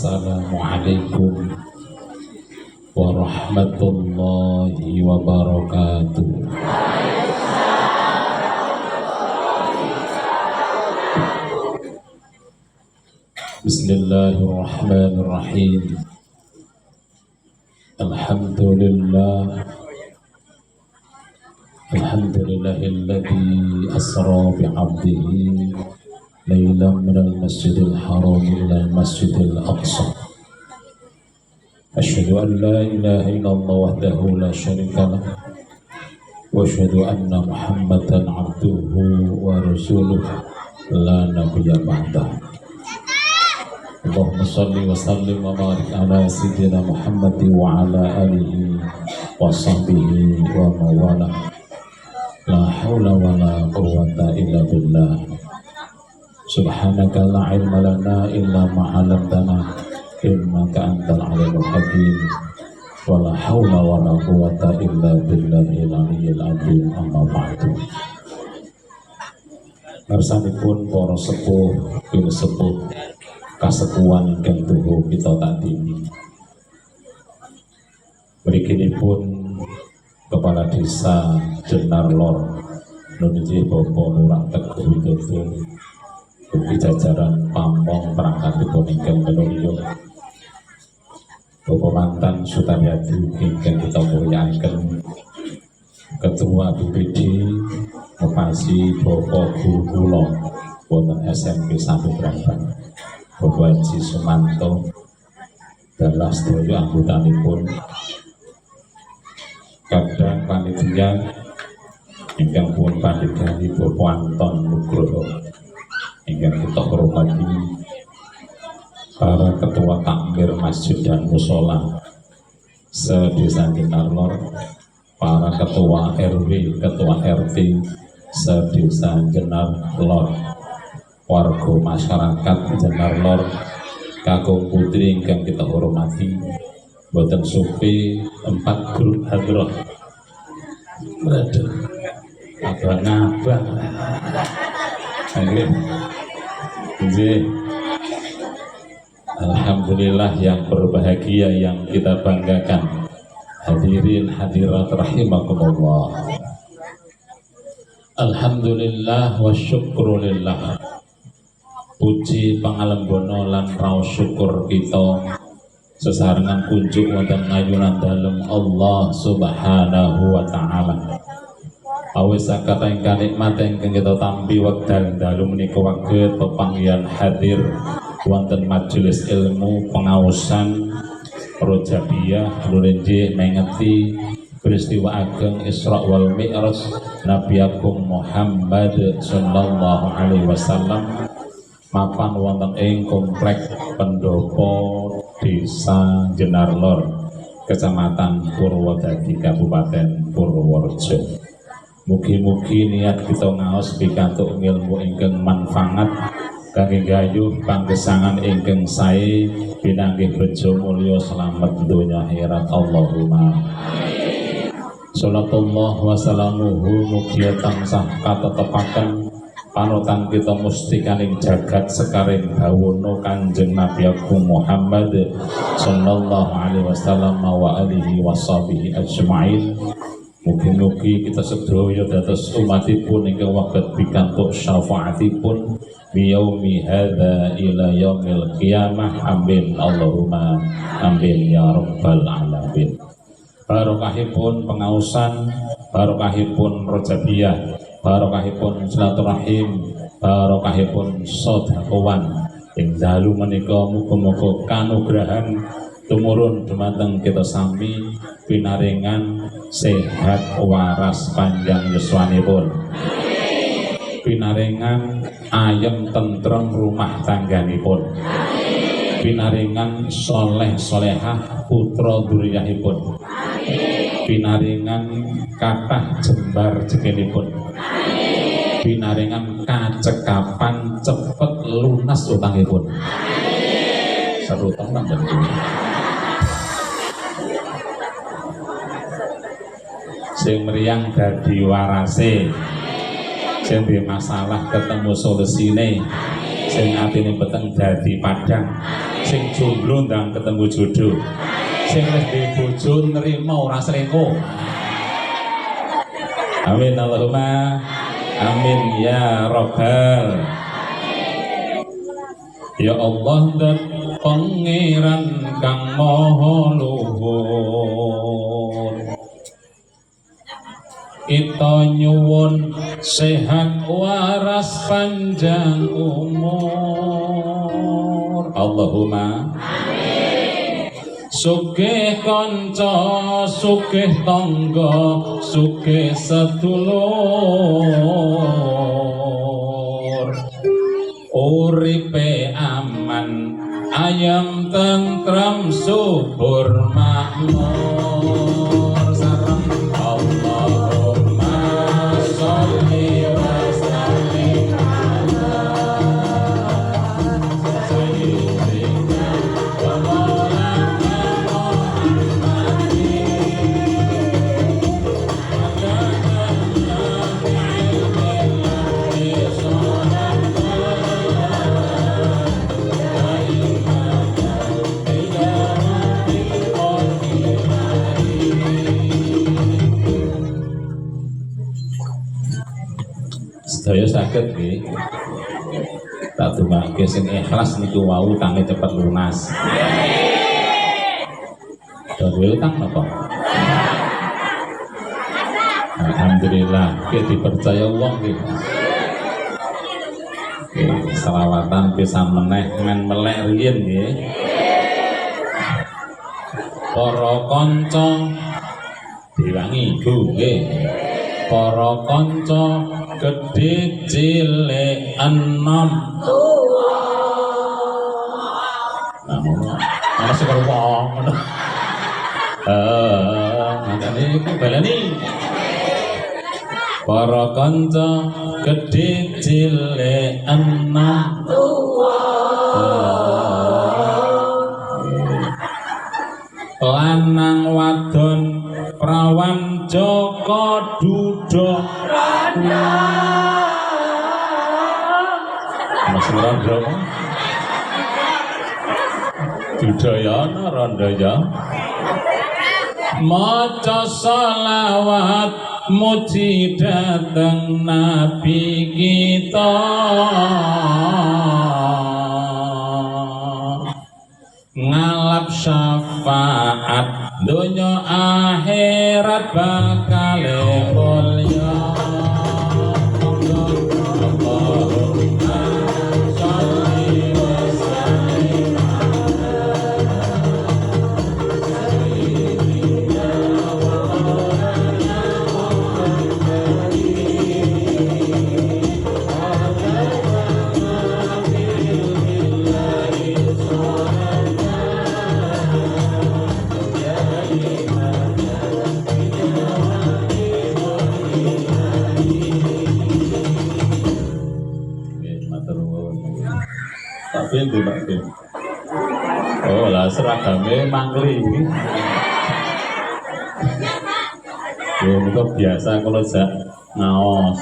Assalamualaikum warahmatullahi wabarakatuh. Bismillahirrahmanirrahim. Alhamdulillahilladzi asra bi'abdihi laylan minal masjidil haram ilal masjidil aqsa. Asyhadu an la ilaha illallah wahdahu la syarika lah wa asyhadu anna Muhammadan abduhu wa rasuluh la nabiyya ba'dah. Allahumma shalli wa sallim wa barik ala sayyidina Muhammad wa ala alihi wa sahbihi wa mawala. La haula wa la quwwata illa billah. Subhanaka la ilma lana illa ma 'allamtana innaka antal alimul hakim. Wa la haula wa la quwwata illa billahil aliyyil azim. Amma ba'du. Ngarsanipun para sepuh, sepuh kasepuhan ingkang tuhu kita tadini. Mrikinipun Kepala Desa Jenar Lor Nunji Bapak Lurah Teguh Widodo ugi jajaran pamong perangkatipun ingkang minulya, Bapak Mantan Sutaryadi ingkang kita mulyakaken, Ketua BPD Mepasi Bapak Guru kula wonten SMP Satu Brambang, Bapak Haji Sumanto dalah sedaya anggotanipun, kadang panitia ingkang pun pandhigani Bapak Anton Nugroho ingkang kita hormati, para ketua takmir masjid dan mushola se-Desa Jenar Lor, para ketua RW, ketua RT se-Desa Jenar Lor, warga masyarakat Jenar Lor, kakung putri ingkang kita hormati, boten supi 4 grup hadroh. Waduh, agak ngabah. Oke. Alhamdulillah yang berbahagia yang kita banggakan. Hadirin hadirat rahimakumullah. Alhamdulillah wa syukrulillah. Puji pangalembono lan raos syukur kita sesarengan kunjuk wonten ayunan dalem Allah Subhanahu wa taala. Awis sakata ingkang nikmat ingkang kita tampi wekdal dalu menika waget pepanggihan hadir wonten majelis ilmu pengaosan Rojabiyah nulinjih mengeti peristiwa ageng Isra wal Mi'raj Nabi Agung Muhammad sallallahu alaihi wasallam mapan wonten ing komplek pendopo Desa Jenar Lor, Kecamatan Purwodadi, Kabupaten Purworejo. Mugi-mugi niat kita ngaos pikantuk ilmu ingkang manfaat kangge gayuh panggesangan ingkang sae pinanggih bejo mulya slamet donya akhirat. Allahumma amin. Salatullah wa salamuhu mugi tansah katetepaken panutan kita mustikaning jagat sekaring bawono Kanjeng Nabi Agung Muhammad sallallahu alaihi wasallam wa alihi washabihi ajmain. Mugi-mugi kita sedaya dados umatipun ingkang waget pikantuk syafaatipun biyaumi hadza ila yaumil qiyamah. Amin Allahumma amin ya rabbal alamin. Barokahipun pengaosan, barokahipun Rojabiyah, barokahipun silaturahim, barokahipun sedekawan ing dalu menika muga-muga kanugrahan tumurun dumateng kita sami pinaringan sehat waras panjang yuswanipun, pinaringan ayem tentrem rumah tangganipun, pinaringan soleh solehah putra duriyahipun, pinaringan kathah jembar jekinipun, pinaringan kacekapan cepet lunas utangipun. Seru tenan dan sing mriyang dadi warase, sing duwe masalah ketemu solusine, sing atine peteng dadi padang, sing jomblo ndang ketemu jodoh, sing wis duwe bojo nrimo ora selingkuh. Amin Allahumma amin ya Rabbal. Ya Allah dan Pangeran kang maha luhur, kita nyuwun sehat waras panjang umur. Allahumma amin. Sugih kanca, sugih tangga, sugih sedulur, uripe aman, ayam tentrem subur makmur. Sareng Allahumma sholli wa sallim ala sayyidina wa maulana Muhammadin sedaya saged nggih tak dumake sing ikhlas niku wau utange cepet lunas. Dhewe utang napa? Alhamdulillah ke dipercaya wong nggih. Selawatan pisan meneh men melek riyin nggih. Para kanca diwangi Bu nggih. Para kanca gedhe cilik enom tuwa. Nah, ana sing karo wong ngono. Ngene iki baleni. Para kanca gedhe cilik enom tuwa. Lanang wadon prawan Joko Duda Randa. Mas Randa. Dudayana Randa ya. Maca selawat muji dateng Nabi kita. Ngalap syafaat dunya akhirat bakal mulya. Allahumma sholli wa sallim ala sayyidina wa maulana Tapi itu Pak Bin. Oh lah seragamnya mangli ini. Itu biasa kalau jak ngaos,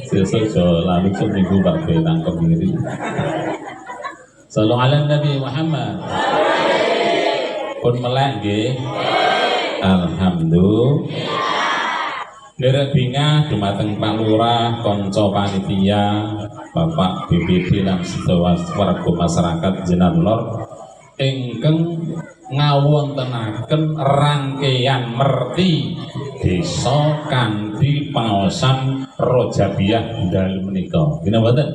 sesuatu lalu seminggu Pak Bin tangkap diri. Sallallahu ala Nabi Muhammad. Pun melek nggih. Alhamdulillah. Nderek bingah dumateng Pak Lurah, kanca panitia, Bapak BPD lan sedaya warga masyarakat Jenar Lor ingkang ngawontenaken rangkaian merti desa kanthi pengaosan Rojabiah dalu menika. Gina mboten?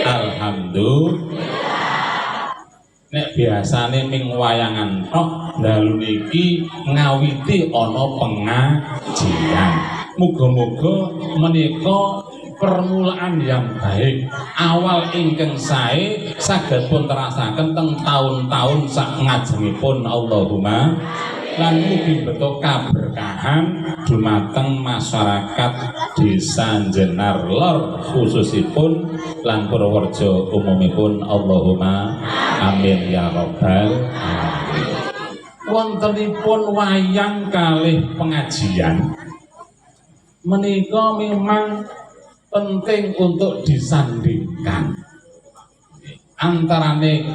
Alhamdulillah. Nek biasane ming wayangan tok dalu niki ngawiti ana pengajian. Muga-muga menika permulaan yang baik, awal ingkang sae saged pun terasaken teng taun-taun sak ngajengipun. Allahumma lan mugi beto kaberkahan dumateng masyarakat Desa Jenar Lor khususipun lan Purworejo umumipun. Allahumma amin ya Rabbal alamin. Wontenipun wayang kalih pengajian menika memang penting untuk disandingkan. antarane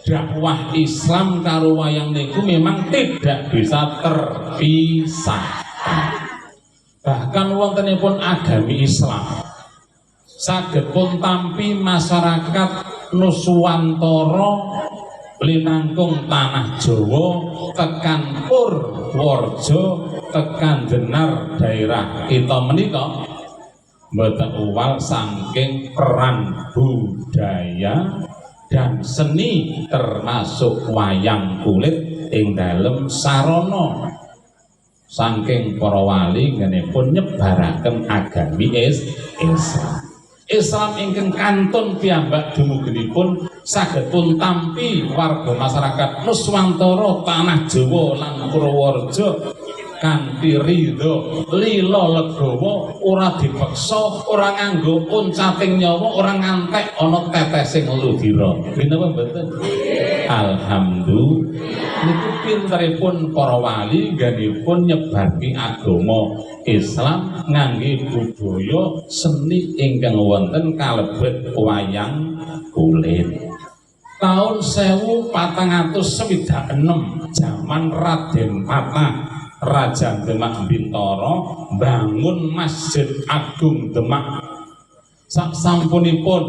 dakwah Islam karo wayang niku memang tidak bisa terpisahkan. Bahkan wontenipun agami Islam saged pun tampi masyarakat Nuswantara linangkung tanah Jawa tekan Purworejo tekan Denar daerah kita menika mboten uwal saking peran budaya dan seni termasuk wayang kulit ing dalem sarana saking para wali ngenipun nyebaraken agami Islam. Islam ingkang kantun piyambak dumuginipun saged pun tampi warga masyarakat Nuswantara tanah Jawa lan Purworejo kanthi ridho lila legawa ora dipeksa ora nganggo uncating nyawa ora ngantek ana tetesing ludira. Napa mboten? Alhamdulillah niku pinteripun para wali ngganipun nyebarke agama Islam ngangge budaya seni ingkang wonten kalebet wayang kulit. Tahun 1466 zaman Raden Patah Raja Demak Bintoro bangun Masjid Agung Demak. Saksampunipun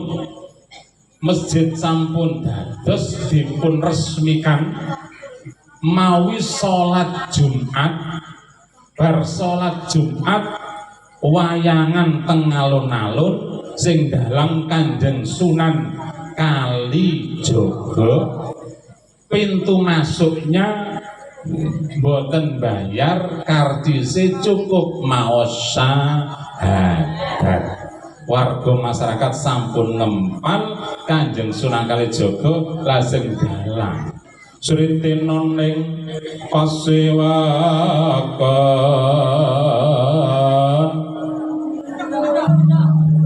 masjid sampun dados dipun resmikan mawi salat Jumat. Bar salat Jumat wayangan teng alun-alun sing dalang Kanjeng Sunan Kalijaga. Pintu masuknya mboten bayar, kartise cukup maos syahadat. Warga masyarakat sampun ngempal Kanjeng Sunan Kalijaga lajeng dalang sritenon ning pasewakan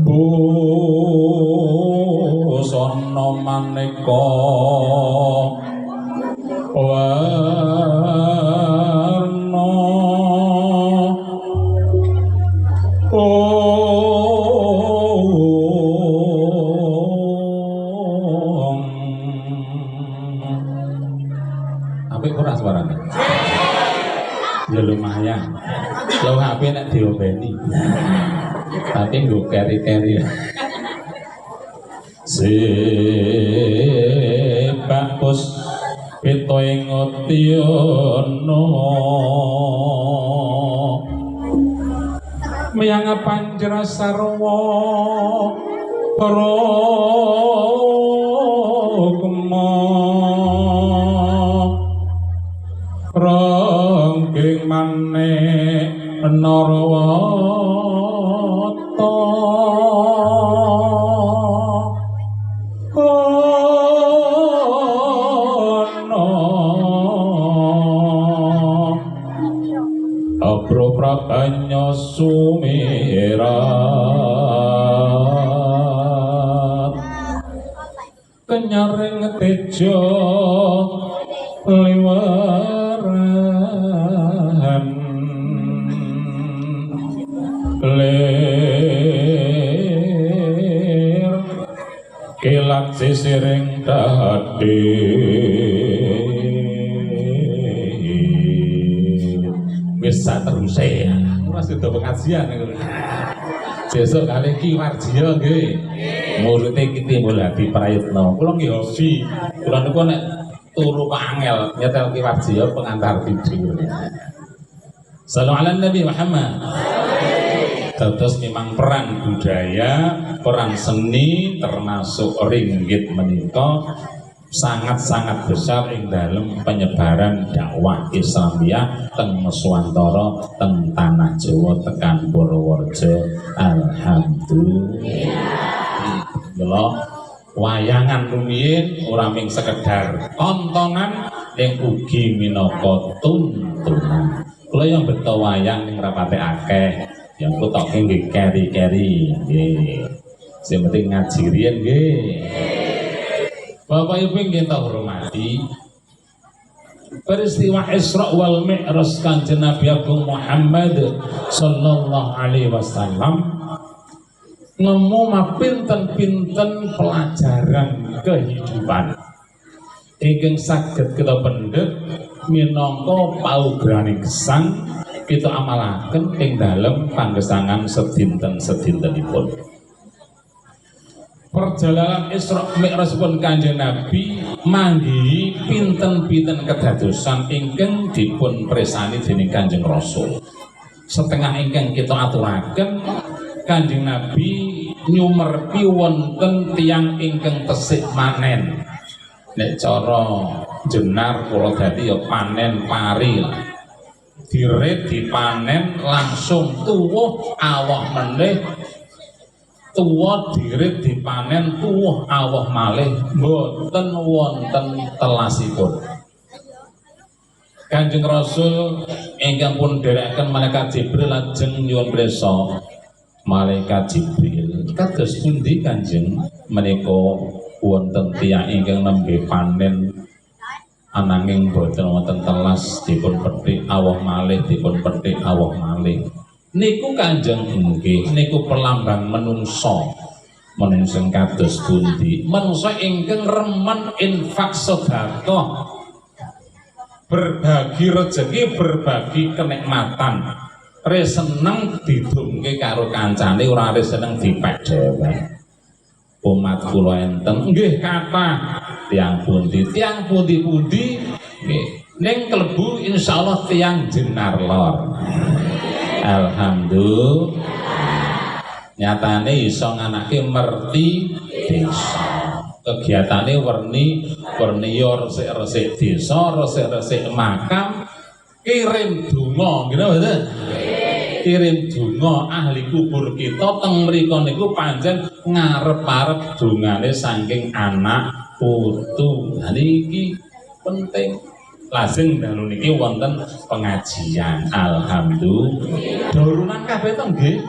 busana maneka ya lumayan, lo HP nek diopeni, tapi nggo keri-keri. Sepak pus pito ing utyono, miyang panjra sarwa rokma. Rongging maneh Narwata kono abro prabanya sumirat kenyaring tejo liwat lir kilat sisiring dadi bisa terus ya masih udah pengajian besok kali Ki Warjiyo nggih muridé Ki Timbul Hadi Prayitna kula nggih hobi kula niku nek turu angel nyetel Ki Warjiyo pengantar video. Sallu ala Nabi Muhammad. Dados memang peran budaya, peran seni termasuk ringgit menika sangat-sangat besar ing dalam penyebaran dakwah Islamiyah teng Nuswantara, teng tanah Jawa, tekan Purworejo. Alhamdulillah. Wayangan rumiyin ora mung sekedar tontonan ning ugi minangka tuntunan. Kula yang beto wayang ning rapate akeh, yang kutoke nggih keri-keri nggih. Sing penting ngaji riyen nggih. Bapak Ibu ingkang kita hormati, peristiwa Isra wal Mi'raj Kanjeng Nabi Agung Muhammad sallallahu alaihi wasallam ngemu pinten-pinten pelajaran kehidupan ingkang saged kita pendhet minangka paugraning gesang kita amalaken ing dalem panggesangan sedinten-sedintenipun. Perjalanan Isra Mi'rajipun Kanjeng Nabi manggihi pinten-pinten kedadosan ingkang dipun presani dening Kanjeng Rasul. Setengah ingkang kita aturaken, Kanjeng Nabi nyumerpi wonten tiyang ingkang tesih manen. Nek cara jenar kula dadi ya panen pari lah. Diret dipanen langsung tuwuh awah meneh, tuwa dirit dipanen tuwuh awah malih, boten wonten telasipun. Kanjeng Rasul ingkang pun dherekaken malaikat Jibril lajeng nyuwun pirsa, malaikat Jibril kados pundi Kanjeng menika wonten tiyang ingkang nembe panen ananging boten wonten telas dipun petik awah malih dipun petik awah malih. Niku Kanjeng nggih niku perlambang menungso. Menungso kados pundi? Menungso ingkang remen infak sedekah, berbagi rezeki, berbagi kenikmatan. Re seneng didhungke karo kancane, ora re seneng dipek dhewe. Umat kula enten nggih kathah tiyang pundi nggih ning klebu insyaallah tiyang jenar lor. Alhamdulillah nyatane iso nganake merti desa, kegiatane werni yo resik-resik desa, resik-resik makam, kirim donga gitu mboten? Kirim donga ahli kubur kita teng mriku niku pancen ngarep-arep dongane saking anak putu. Nah niki penting. Lajeng dalu niki wonten pengajian. Alhamdulillah. Dorunan kabeh to nggih?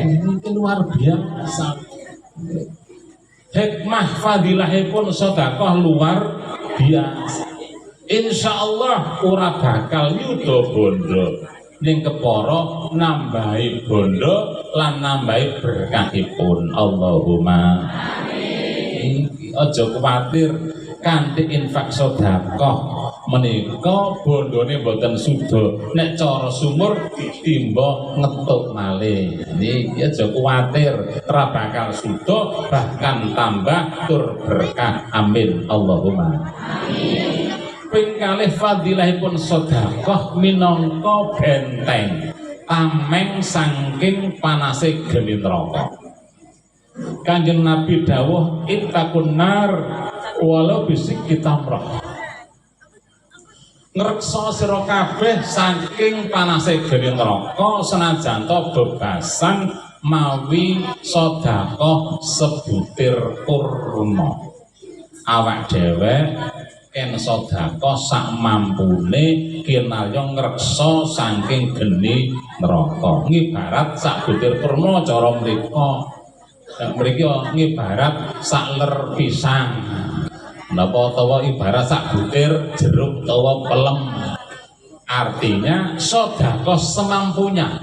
Niki luar biasa. Hikmah fadilahipun sedekah luar biasa. Insyaallah ora bakal nyuda bondo ning kepara nambahi bondo lan nambahi berkahipun. Allahumma amin. Aja kuwatir kanthi infak sedekah menika bondone boten suda, nek cara sumur ditimba ngetuk malih. Niki aja kuwatir ora bakal suda, bahkan tambah tur berkah. Amin Allahumma amin. Ping kalih fadilahipun sedekah minangka benteng tameng saking panase geni neraka. Kanjeng Nabi dawuh ittaqun nar walau bisik kitamrah. Ngreksa sira kabeh saking panase geni neraka senajan to bebasan mawi sedekah sebutir kurma. Awak dhewe ken sedekah sak mampune kinarya ngreksa saking geni neraka. Ngibarat sak butir kurma cara mrika. Mriki ngibarat sak ler pisang. Napa utawa ibarat sak butir jeruk utawa pelem. Artinya sedekah semampunya.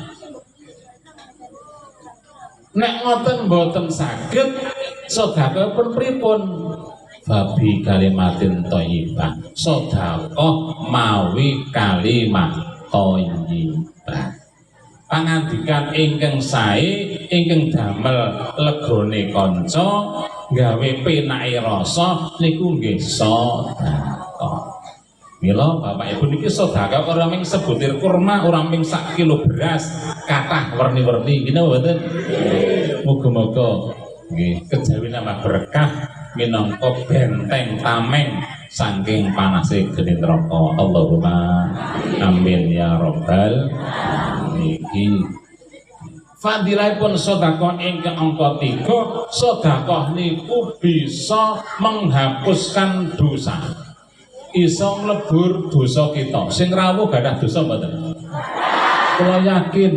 Nek ngoten mboten saged sedekah pun pripun? Babi kalimatin thayyibah. Sedekah mawi kalimat thayyibah. Pangandikan ingkang sae ingkang damel legone kanca gawe penake rasa niku nggih sedekah. Mila Bapak Ibu niki sedekah ora mung sebutir kurma, ora mung sak kilo beras, kathah werni-werni ngene mboten. Muga-muga nggih kejawi nambah berkah minangka benteng tameng saking panase geni neraka. Allahumma amin ya rabbal alamin. Fadilahipun sedekah ingkang angka 3, sedekah niku bisa menghapuskan dosa. Iso nglebur dosa kita. Sing rawuh gadah dosa mboten? Kula yakin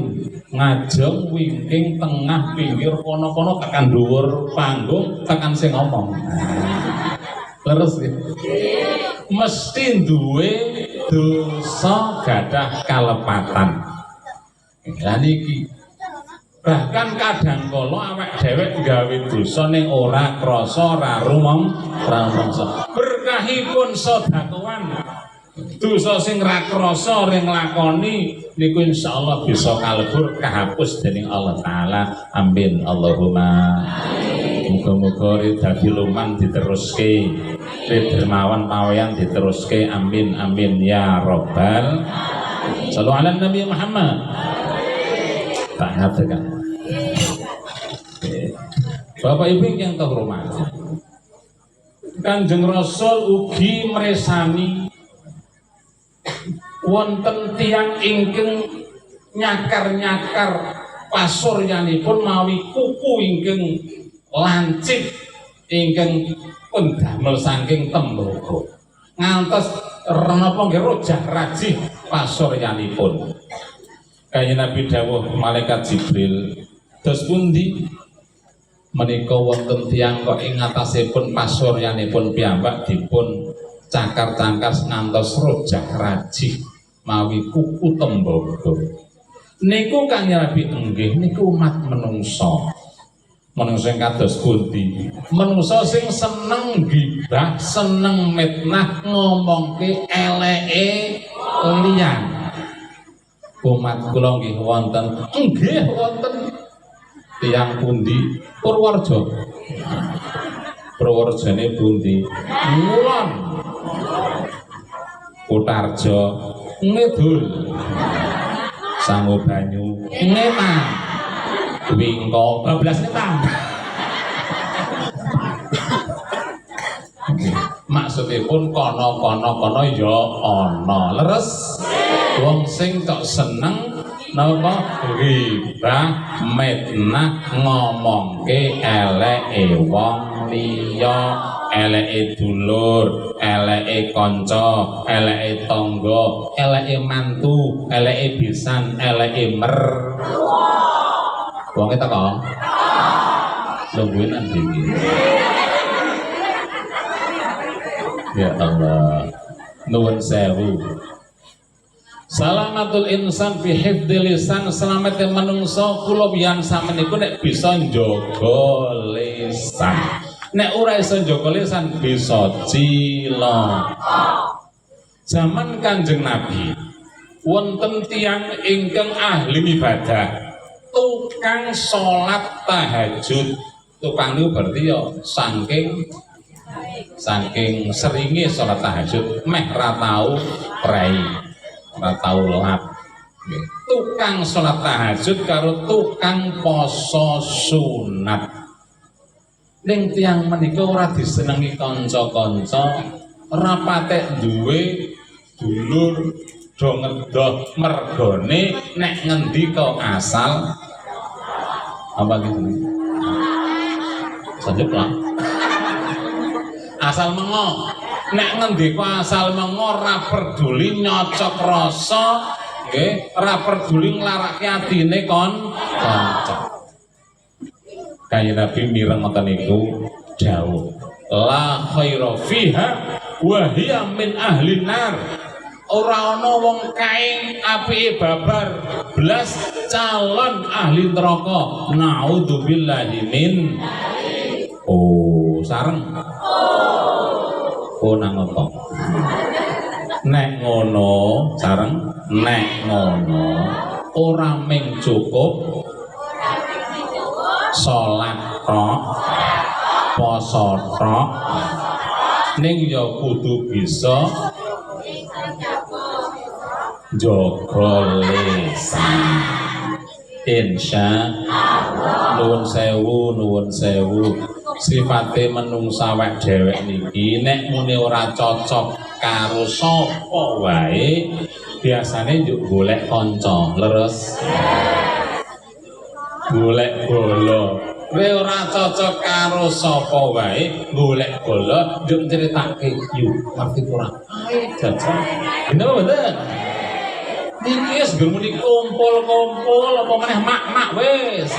ngajeng wingking tengah pinggir kono-kono tekan dhuwur panggung tekan sing ngomong. Terus mesti duwe dosa gadah kalepatan. Lah niki Bahkan kadang kala awak dhewek gawe dosa ning ora krasa ora rumangsa. Berkahipun sedekawan dosa sing ra krasa ring lakoni niku insyaallah bisa kalebur kahapus dening Allah taala. Amin Allahumma. Muga-muga dadi luman diteruske, dermawan paweyan diteruske. Amin amin ya rabbal. Shallu ala Nabi Muhammad. Tak ngatakan. Bapak Ibu yang terhormat, Kanjeng Rasul ugi mresani wonten tiyang ingkang nyakar-nyakar pasuryanipun mawi kuku ingkang lancip ingkang pun damel saking tembaga ngantos napa nggih rojah rajih pasuryanipun. Kanjeng Nabi dawuh malaikat Jibril, "Dos pundi menika wonten tiyang kok ing ngatasipun pasuryanipun piyambak dipun cakar-cangkar ngantos rojah rajih mawi kuku tembaga." Niku Kanjeng Nabi enggih niku umat menungso. Menungso sing kados pundi? Menungso sing seneng gibah, seneng mitnah, ngomongke eleke liyan. Umat kula nggih wonten tiyang pundi? Purworejo. Purworejone pundi? Ngulon. Kutarjo ngidul. Sangu banyu ngetan. Wingko bablas ngetan. Maksudipun kono ya ana. Leres wong sing tok seneng napa ghibah mitnah ngomongke eleke wong liya, eleke dulur, eleke kanca, eleke tangga, eleke mantu, eleke bisan, eleke mertua. Wong e teko nungguin nanti. Ya Allah, nuwun sewu. Salamatul insan fi hifdzil lisan, selamate manungsa kula biyan sameniku nek bisa njaga lisan. Nek ora iso njaga lisan bisa cilaka. Zaman Kanjeng Nabi wonten tiyang ingkang ahli ibadah, tukang salat tahajud. Tukang niku berarti ya saking seringe salat tahajud meh ra tau prei. Ora tau lap. Tukang salat tahajud karo tukang poso sunat. Ning tiyang menika ora disenengi kanca-kanca, ora patek duwe dulur do ngedoh mergone nek ngendika asal apa gitu. Sanjep lah. Asal mengo. Nek ngendika asal mengo ora peduli nyocok rasa, nggih, ora peduli nglarake atine kanca. Kanjeng Nabi mireng ngoten niku dawuh, la khaira fiha wa hiya min ahli nar. Ora ana wong kae apike babar blas calon ahli neraka. Naudzubillahi min. Oh, sareng. Oh nang apa? Nek ngono sareng, nek ngono ora mung cukup salat tok, poso tok, ning ya kudu bisa jaga lisan. Insya Allah. Nuwun sewu. Sifate menungsa awake dhewek niki nek muni ora cocok karo sapa wae biasane njuk golek kanca. Leres golek bola. Kowe ora cocok karo sapa wae golek bola njuk critake yu ngerti ora ae jajal bener mboten niki wis muni kumpul-kumpul apa meneh mak-mak wis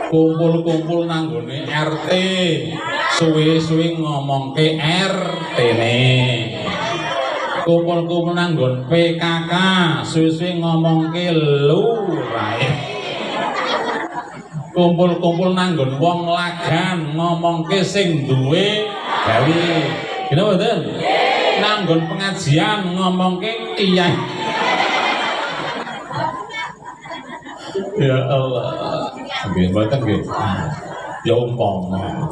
kumpul-kumpul nanggone RT suwe-suwe ngomongke RT ne kumpul-kumpul nanggon PKK suwe-suwe ngomongke lurae. Kumpul-kumpul nanggon wong lagan ngomongke sing duwe gawe. Gila mboten? Nanggon pengajian ngomongke kiai. Ya Allah. Nggih mboten nggih. Ya umpama.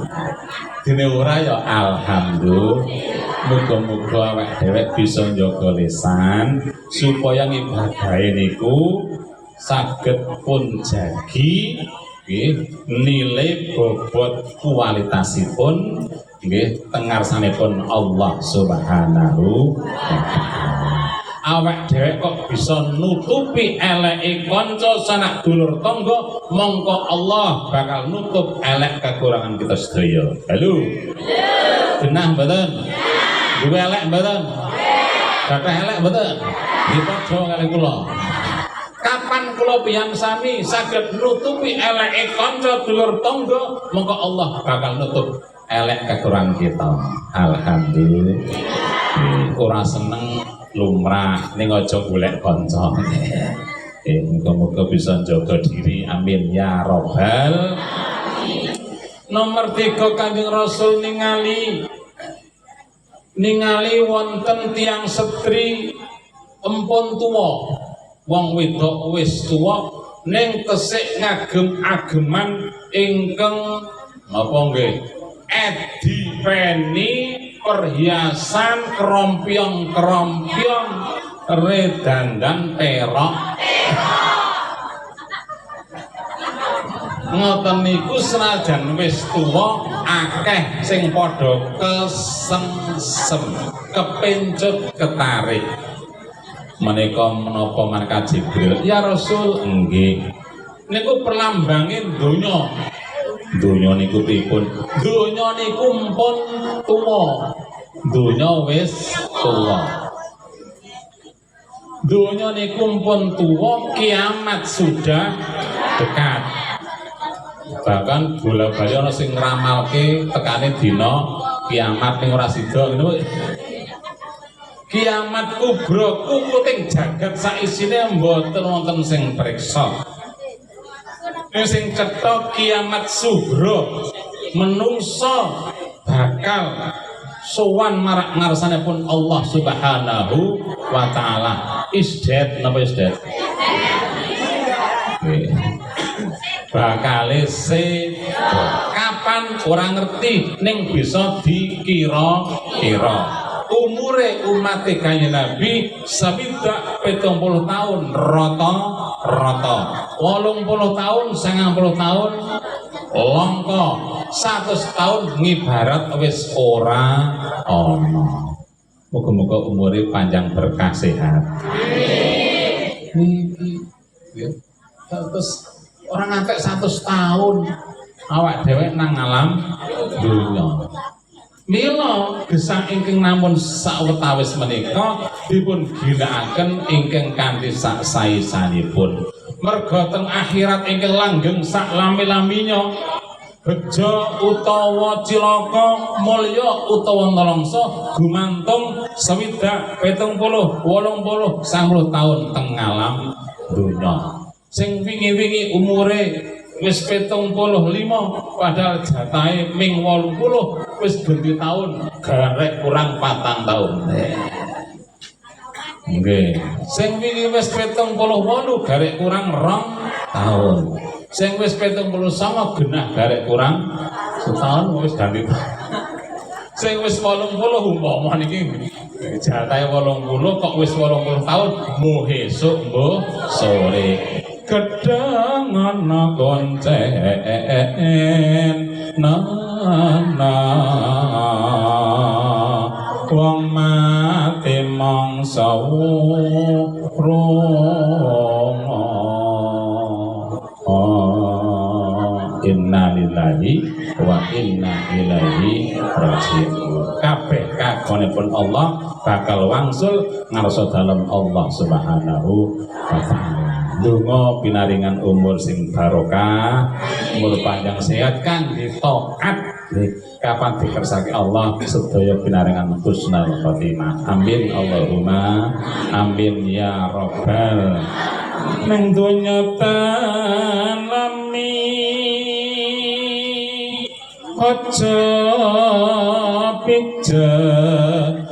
Dene ora ya alhamdulillah. Muga-muga awak dhewek bisa njaga lisan supaya ngibadahe niku saged pun jagi nggih nilai bobot kualitasipun nggih tengarsanipun Allah Subhanahu wa taala. Awak dhewek kok bisa nutupi eleke kanca sanak dulur tangga, mongko Allah bakal nutup elek kekurangan kita sedaya. Halo. Genah mboten? Duwe elek mboten? Kathah elek mboten? Nggih padha kali kula. Kapan kula piyam sami saged nutupi eleke kanca dulur tangga, mongko Allah bakal nutup elek kekurangan kita. Alhamdulillah. Ora seneng lumrah ning aja golek kanca. Muga-muga bisa jaga diri. Amin ya robbal. Nomor 3 Kanjeng Rasul ningali wonten tiang setri empun tuwa, wong wedok wis tuwa ning tesik ngagem-ageman ingkang napa nggih edipeni perhiasan krompiong-krompiong redandan perak. Ngoten niku senajan wis tuwa akeh sing padha kesengsem, kepencut ketarik. Menika menapa marka Jibril? Ya Rasul, nggih. Niku perlambange donya. Donya niku pripun? Donya niku mpun tuwa. Donya wis tuwa. Donya niku mpun tuwa, kiamat sudah dekat. Bahkan bola-bali ana sing ngramalke tekane dina kiamat ning ora sida ngono. Kiamat kubra kukuting jagat saisine mboten wonten sing priksa. Sing cetha kiamat sugra menungsa bakal sowan marak ngarsanipun Allah Subhanahu wa taala. Isdet napa isdet? Bakale kapan ora ngerti ning bisa dikira-kira. Umure umat Kanjeng Nabi sabidak 70 tahun rata-rata. 80 tahun, 90 tahun langka. 100 tahun ngibarat wis ora ana. Muga-muga umure panjang berkah sehat. Niki ya. Terus orang ngantek 100 tahun awak dhewek nang alam dunya. Mila gesang ingkang namun sawetawis menika dipun ginakaken ingkang kanthi sak saesanipun. Merga teng akhirat ingkang langgeng sak lami-laminya bejo utawa cilaka, mulya utawa nelongso gumantung 70, 70, 80, 90 tahun teng alam dunya. Sing wingi-wingi umure wis 75 padahal jatahe ming 80 wis ganti tahun garek kurang 4 tahun. Nggih. Sing wingi wis 78 garek kurang 2 tahun. Sing wis 79 genah garek kurang setahun wis ganti tahun. Sing wis 80 umpama niki jatahe 80 kok wis 80 tahun mu esuk mbuh sore. Gedang ana goncen nana wong mati mangsa rungo. Inna lillahi wa inna ilaihi raji'un. Kabeh kagunganipun Allah bakal wangsul ngarsa dalem Allah Subhanahu wa taala. Donga pinaringan umur sing barokah, umur panjang sehat kan ditaat Kapan dikersake Allah sedaya pinaringan husnul khotimah. Amin Allahumma amin ya rabbal ning donya tanami aja pijar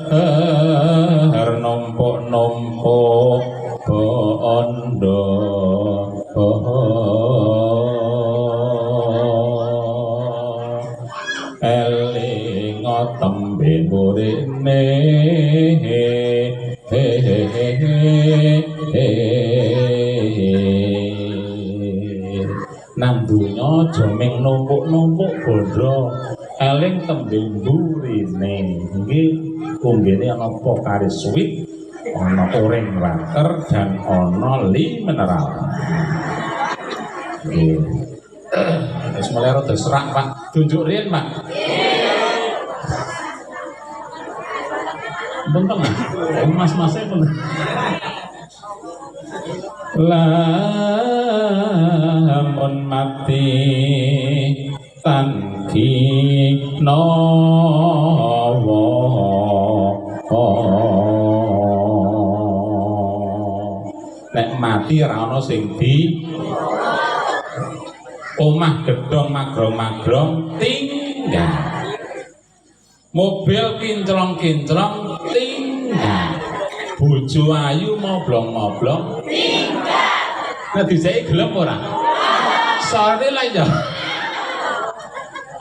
numpuk-numpuk bondo eling tembe murine nang dunya aja ming numpuk-numpuk bondo eling tembe mburine nggih umbene ana Pocari Sweet ana Orange Water dan ana Li Mineral nggih wis mulai rada serak Pak tunjuk riyen Pak bentar mas-masnya pun lamun mati tanki nawa nek mati ra ono sing di omah gedhong magrong-magrong tinggal mobil kinclong-kinclong tinggal bojo ayu moblong-moblong tinggal nah diseki gelem ora sore lah ya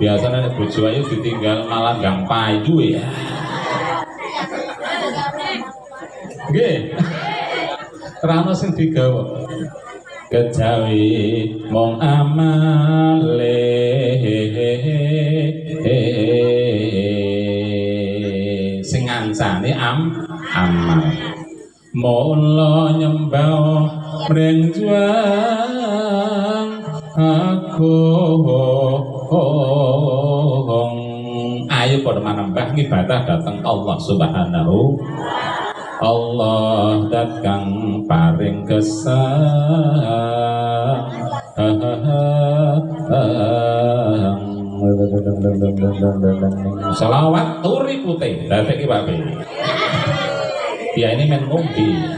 biasanya nek bojo ayu ditinggal malah gang payu ya nggih ra ono sing digawa kejawi mong amale sing ngancane amal mula nyembah mring juang aku ayo padha manembah ngibadah dateng Allah Subhanahu Allah datang paring kesang selawat turi putih dadek iki Pak B ya ini men ngombe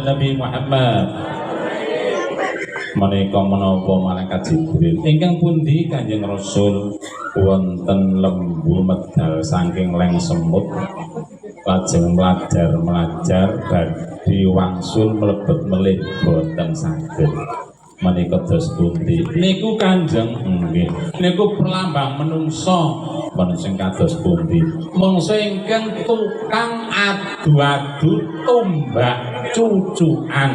Nabi Muhammad menika menapa malaikat Jibril ingkang pundi Kanjeng Rasul wonten lembu medal saking leng semut lajeng melajar badhe wangsul mlebet melih boten saged menika dos pundi niku Kanjeng nggih niku perlambang menungso sing kados pundi mangsa ingkang tukang adu-adu tombak cucukan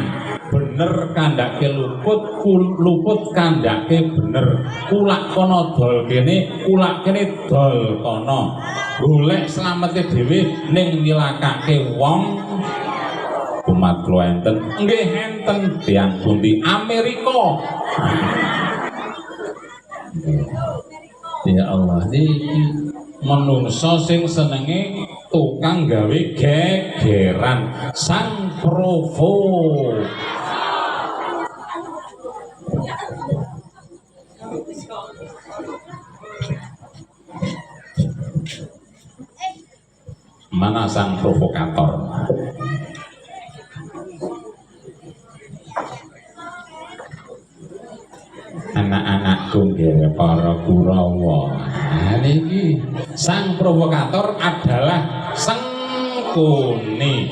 bener kandhake luput kandhake bener kulak kono dol kene kulak kene dol kono golek slamete dhewe ning nilakake wong umat kula enten nggih enten tiyang pundi Amerika. Ya Allah niki menungso sing senenge tukang gawe gegeran sang provo. Mana sang provokator? Anak-anakku nggih para Kurawa. Niki sang provokator adalah Sengkuni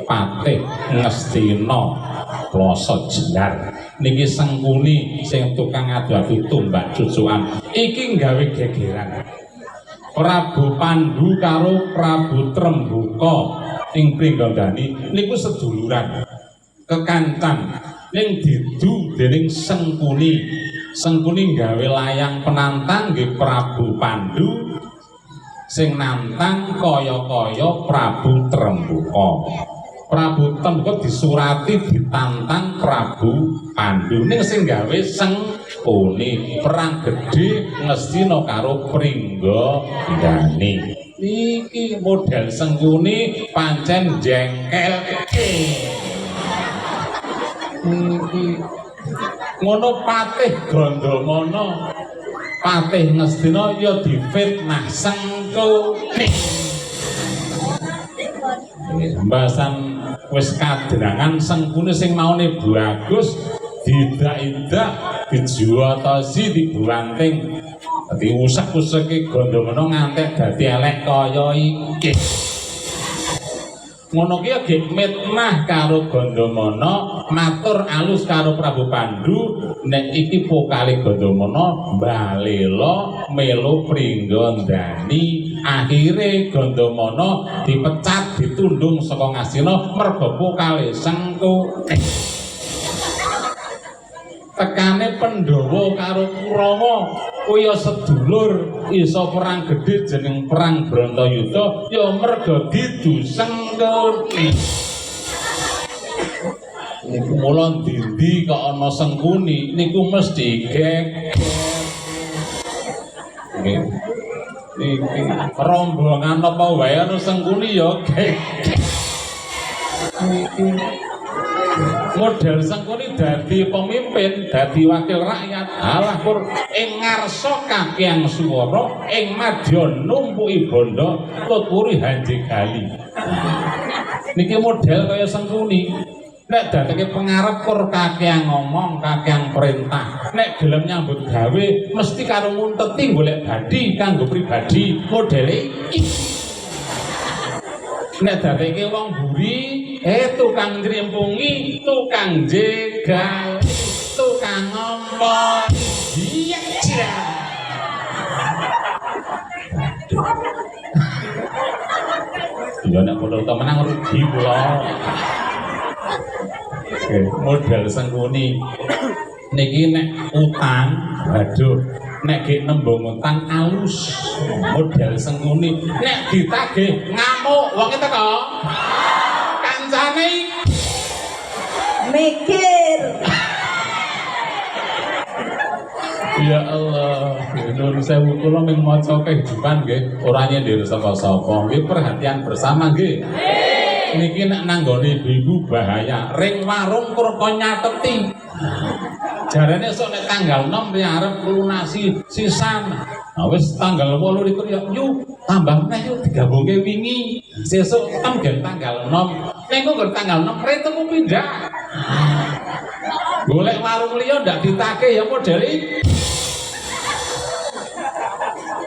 Patih Ngastina Plasa Jenar. Niki Sengkuni sing tukang adu-adu tombak cucukan iki nggawe gegeran. Prabu Pandhu karo Prabu Trembuka ing Pringgandani niku seduluran kekancan ning didu dening Sengkuni. Sengkuni gawe layang penantang nggih Prabu Pandhu sing nantang kaya-kaya Prabu Trembuka. Prabu Trembuka disurati ditantang Prabu Pandhu ning sing gawe Sengkuni perang gedhe Ngastina karo Pringgandani. Niki model Sengkuni pancen jengkelke. Ngono Patih Gandamana Patih Ngastina ya difitnah Sengkuni. Mbasan wis kadrangan Sengkuni sing maune bagus didak-idak dijuwatosi dibuanting dadi usek-useke Gandamana ngantek dadi elek kaya iki. Ngono ki nggih mitnah karo Gandamana matur alus karo Prabu Pandhu nek iki pokale Gandamana balela melu Pringgandani. Akhire Gandamana dipecat ditundung saka Ngastina merga pokale Sengkuni. Tekane Pandhawa karo Kurawa kaya sedulur iso perang gedhe jeneng perang Bratayuda ya merga didu Sengkuni. Niku mula ndi kok ana Sengkuni niku mesti geger. Nggih. Iki rombongan apa wae ana Sengkuni ya geger. Model Sengkuni dadi pemimpin, dadi wakil rakyat. Alah pur ing ngarsa kakyang swara, ing madya numpuki bondo, tuturi hanjegali. Niki model kaya Sengkuni. Nek dadake pengarep pur kakyang ngomong, kakyang perintah. Nek gelem nyambut gawe mesti karo ngunteti golek badi kanggo pribadi. Modele iki. Nek dadake wong buri tukang ngrimpungi, tukang jegal, tukang ngomong, iya cia. Ya nek padha menang rugi kula. Model Sengkuni niki nek utang aduh nek ge nembung utang alus. Model Sengkuni nek ditagih ngamuk wong itu kok kancane mikir. Ya Allah, nuwun sewu kula ming maca kehidupan nggih, ora nyindir sapa-sapa. Nggih perhatian bersama nggih. Niki nek nanggone ibu bahaya, ring warung kurang nyateti. Jarane esuk nek tanggal 6 ya arep lunasi sisan. Nah wis tanggal 8 likur ya yuk tambah meneh yuk digabungke wingi. Sesuk tanggal 6. Nek kok tanggal 6 retuku pindah. Golek warung liya ndak ditake ya model iki.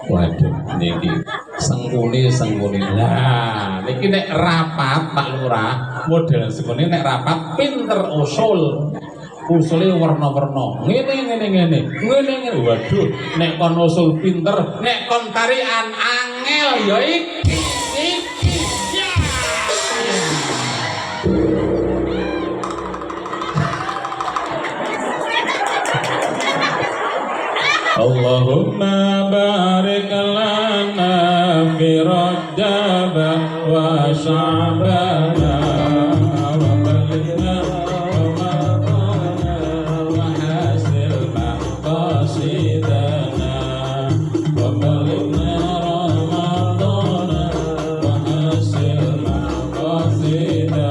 Waduh, niki sengkuni. Lah, niki nek rapat Pak Lurah, model sengkuni nek rapat pinter usul. Usule warna-warna. Ngene. Waduh, nek kon usul pinter, nek kon tarian angel ya iki. Ya. Allahumma barik lana fi Rajab wa Sya'ban wa balighna Ramadan wa hasil maqasidana wa balighna Ramadan wa hasil maqasidana.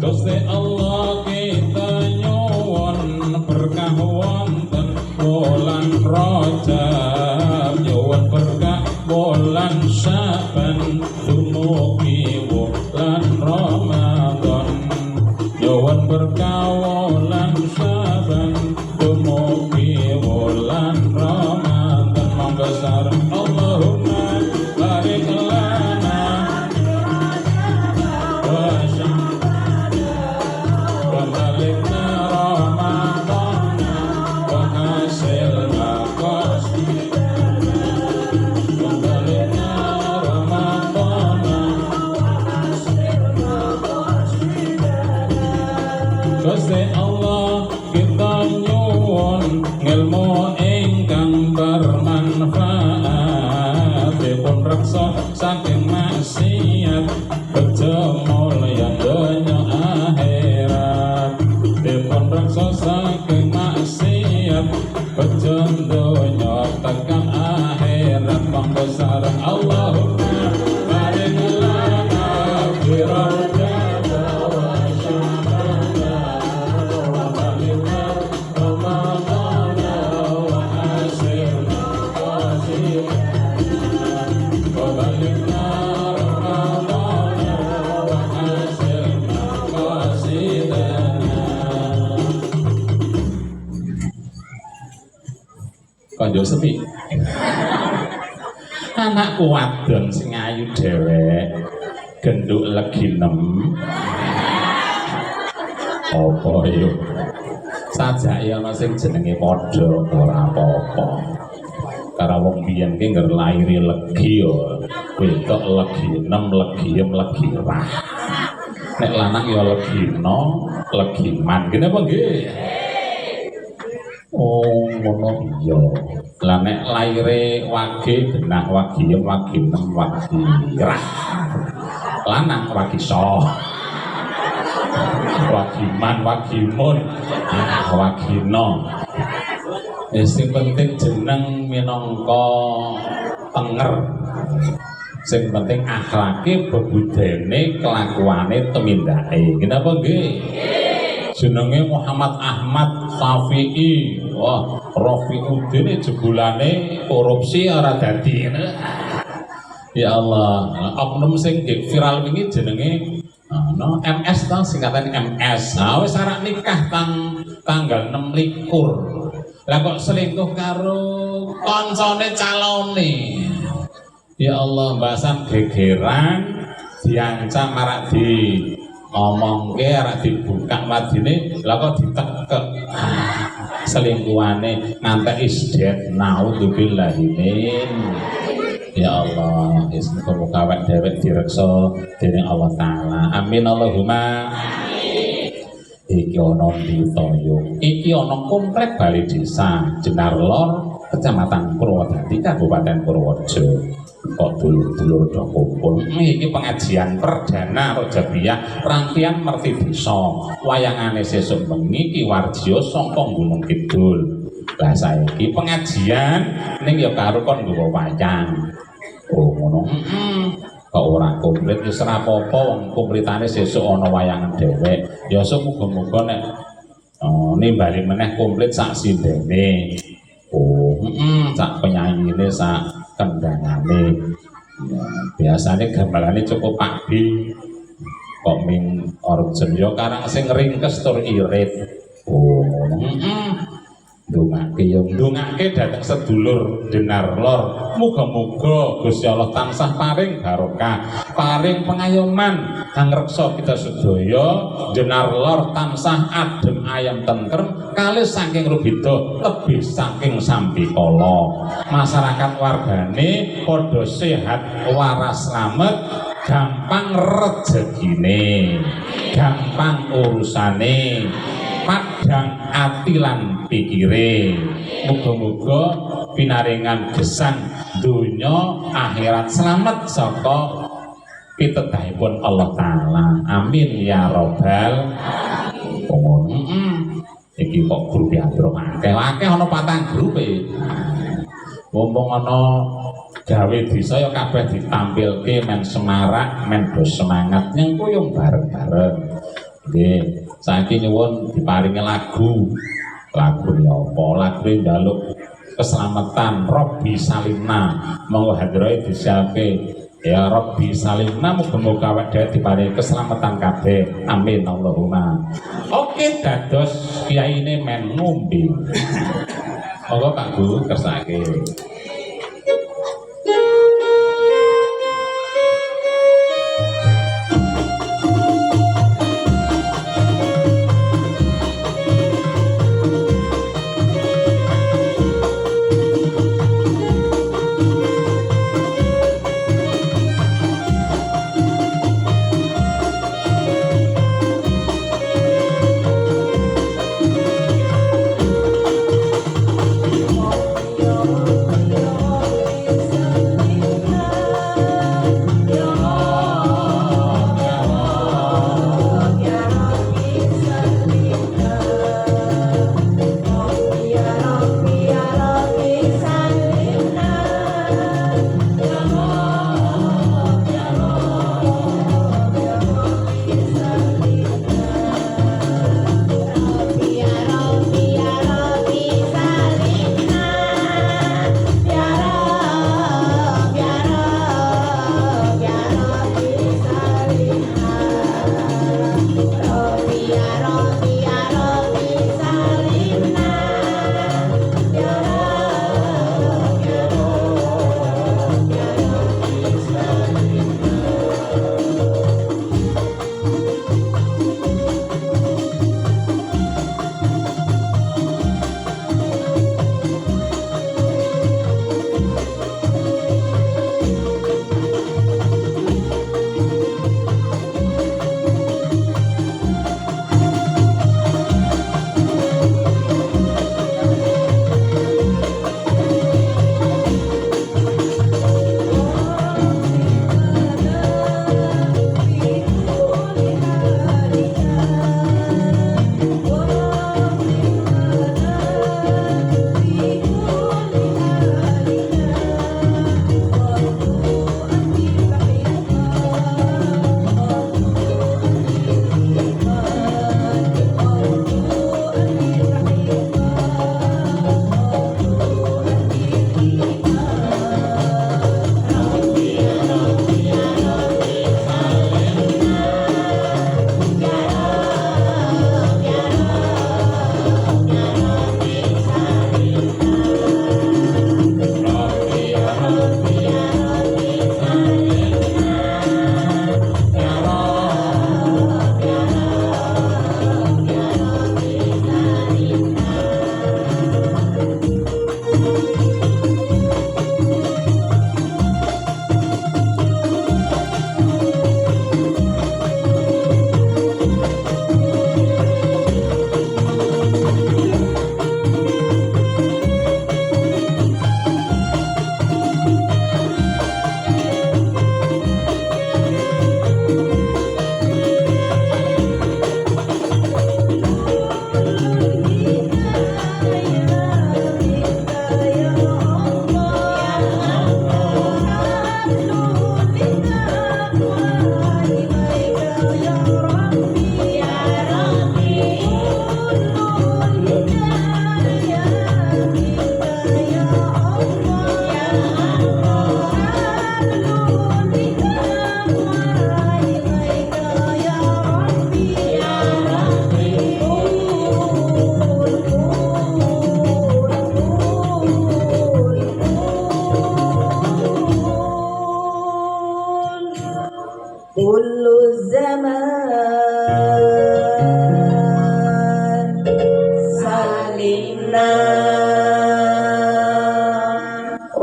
Gusti Allah kita nyuwun berkah wonten bulan Rajab, nyuwun berkah bulan Sya'ban, dumugi bulan Ramadan. Nyuwun berkah bulan Sya'ban, dumugi bulan Ramadan. Monggo sareng Allahumma barik lana wa Sya'ban wa balighna Ramadan wa hasil maqasidana wa balighna Ramadan. Gusti Allah kita nyuwun ngilmu ingkang bermanfaat, dipun reksa saking maksiat, bejo mulya donya akhirat. Dipun reksa saking maksiat, bejo donya tekan akhirat. Monggo sareng Allahumma barik lana fi Rajab wa Sya'ban wa balighna Ramadan wa hasil maqasidana wa balighna Ramadan wa hasil maqasidana. Konjo sepi. Anakku wadon sing ayu dhewek, genduk leginem. Apa yo? Sajake ana sing jenenge padha ora apa-apa. Karo wong biyen ki ngger lairi legi yo, wedok leginem, legiem, legirah. Nek lanang ya legino, legiman. Ngene apa nggih? Oh, ngono iya. Lah nek laire wage genah wagiem, waginem, wagirah. Lanang wagiso. Wagiman, wagimun, wagino. Sing penting jeneng minangka tenger. Sing penting akhlake, bebudene, kelakuane, temindake. Kenapa nggih? Jenenge Muhammad Ahmad Syafi'i. Wah, Rafiuddin jebulane korupsi ora dadi. Ya Allah, oknum sing viral wingi jenenge MS ta, singkatan MS. Nah, wis arek nikah tanggal 26. Lah kok selingkuh karo koncone calone. Ya Allah, mbasan gegeran diancam arek di ngomongke arek dibuka wadine, lah kok ditekek. Selingkuhane ngantek isdet, naudzubillahi min. Ya Allah, muga-muga awak dhewe direksa dening Allah Taala. Amin Allahumma amin. Iki ana Ditoyo, iki ana komplek Balai Desa Jenar Lor, Kecamatan Purwodadi, Kabupaten Purworejo. Kok dulur-dulur do kumpul. Iki pengajian perdana Rojabiyah rangkaian Merti Desa. Wayangane sesuk bengi Ki Warjiyo saka Gunung Kidul. Lah saiki pengajian ning ya karo kon nggawa wayang. Oh ngono. Kok ora komplit wis ora apa-apa wong komplitane sesuk ana wayangan dhewek. Ya sok muga-muga nek nimbali meneh komplit sak sindene. Oh, sak penyayine sak kendangane. Ya, biasane gamelane cukup pagi. Kok ming orjen ya karang sing ringkes tur irit. Oh, ndongake yo ndongake dhateng sedulur Jenar Lor, muga-muga Gusti Allah tansah paring barokah, paring pengayoman angreksa kita sedaya. Jenar Lor tansah adem ayem tentrem kalih saking rubida lebih saking sambikala. Masyarakat wargane padha sehat waras slamet, gampang rezekine, gampang urusane, padhang ati lan pikire. Muga-muga pinaringan gesang donya akhirat selamat saka pitedahipun Allah Ta'ala. Amin ya robbal alamin. Iki kok grup Andro akeh ana 4 grupe. Mumpung ana gawe desa ya kabeh ditampilke men semarak, men do semangat nyengkuyung bareng-bareng. Nggih, saiki nyuwun diparingi lagu. Lagu apa? Lagu njaluk keselamatan Robbi Salimna. Monggo hadroe disiapke. Ya Robbi Salimna, muga-muga awake dhewe diparingi keselamatan kabeh. Amin Allahumma. Oke, dados kiyaine men ngombe. Monggo Pak Bu kersake.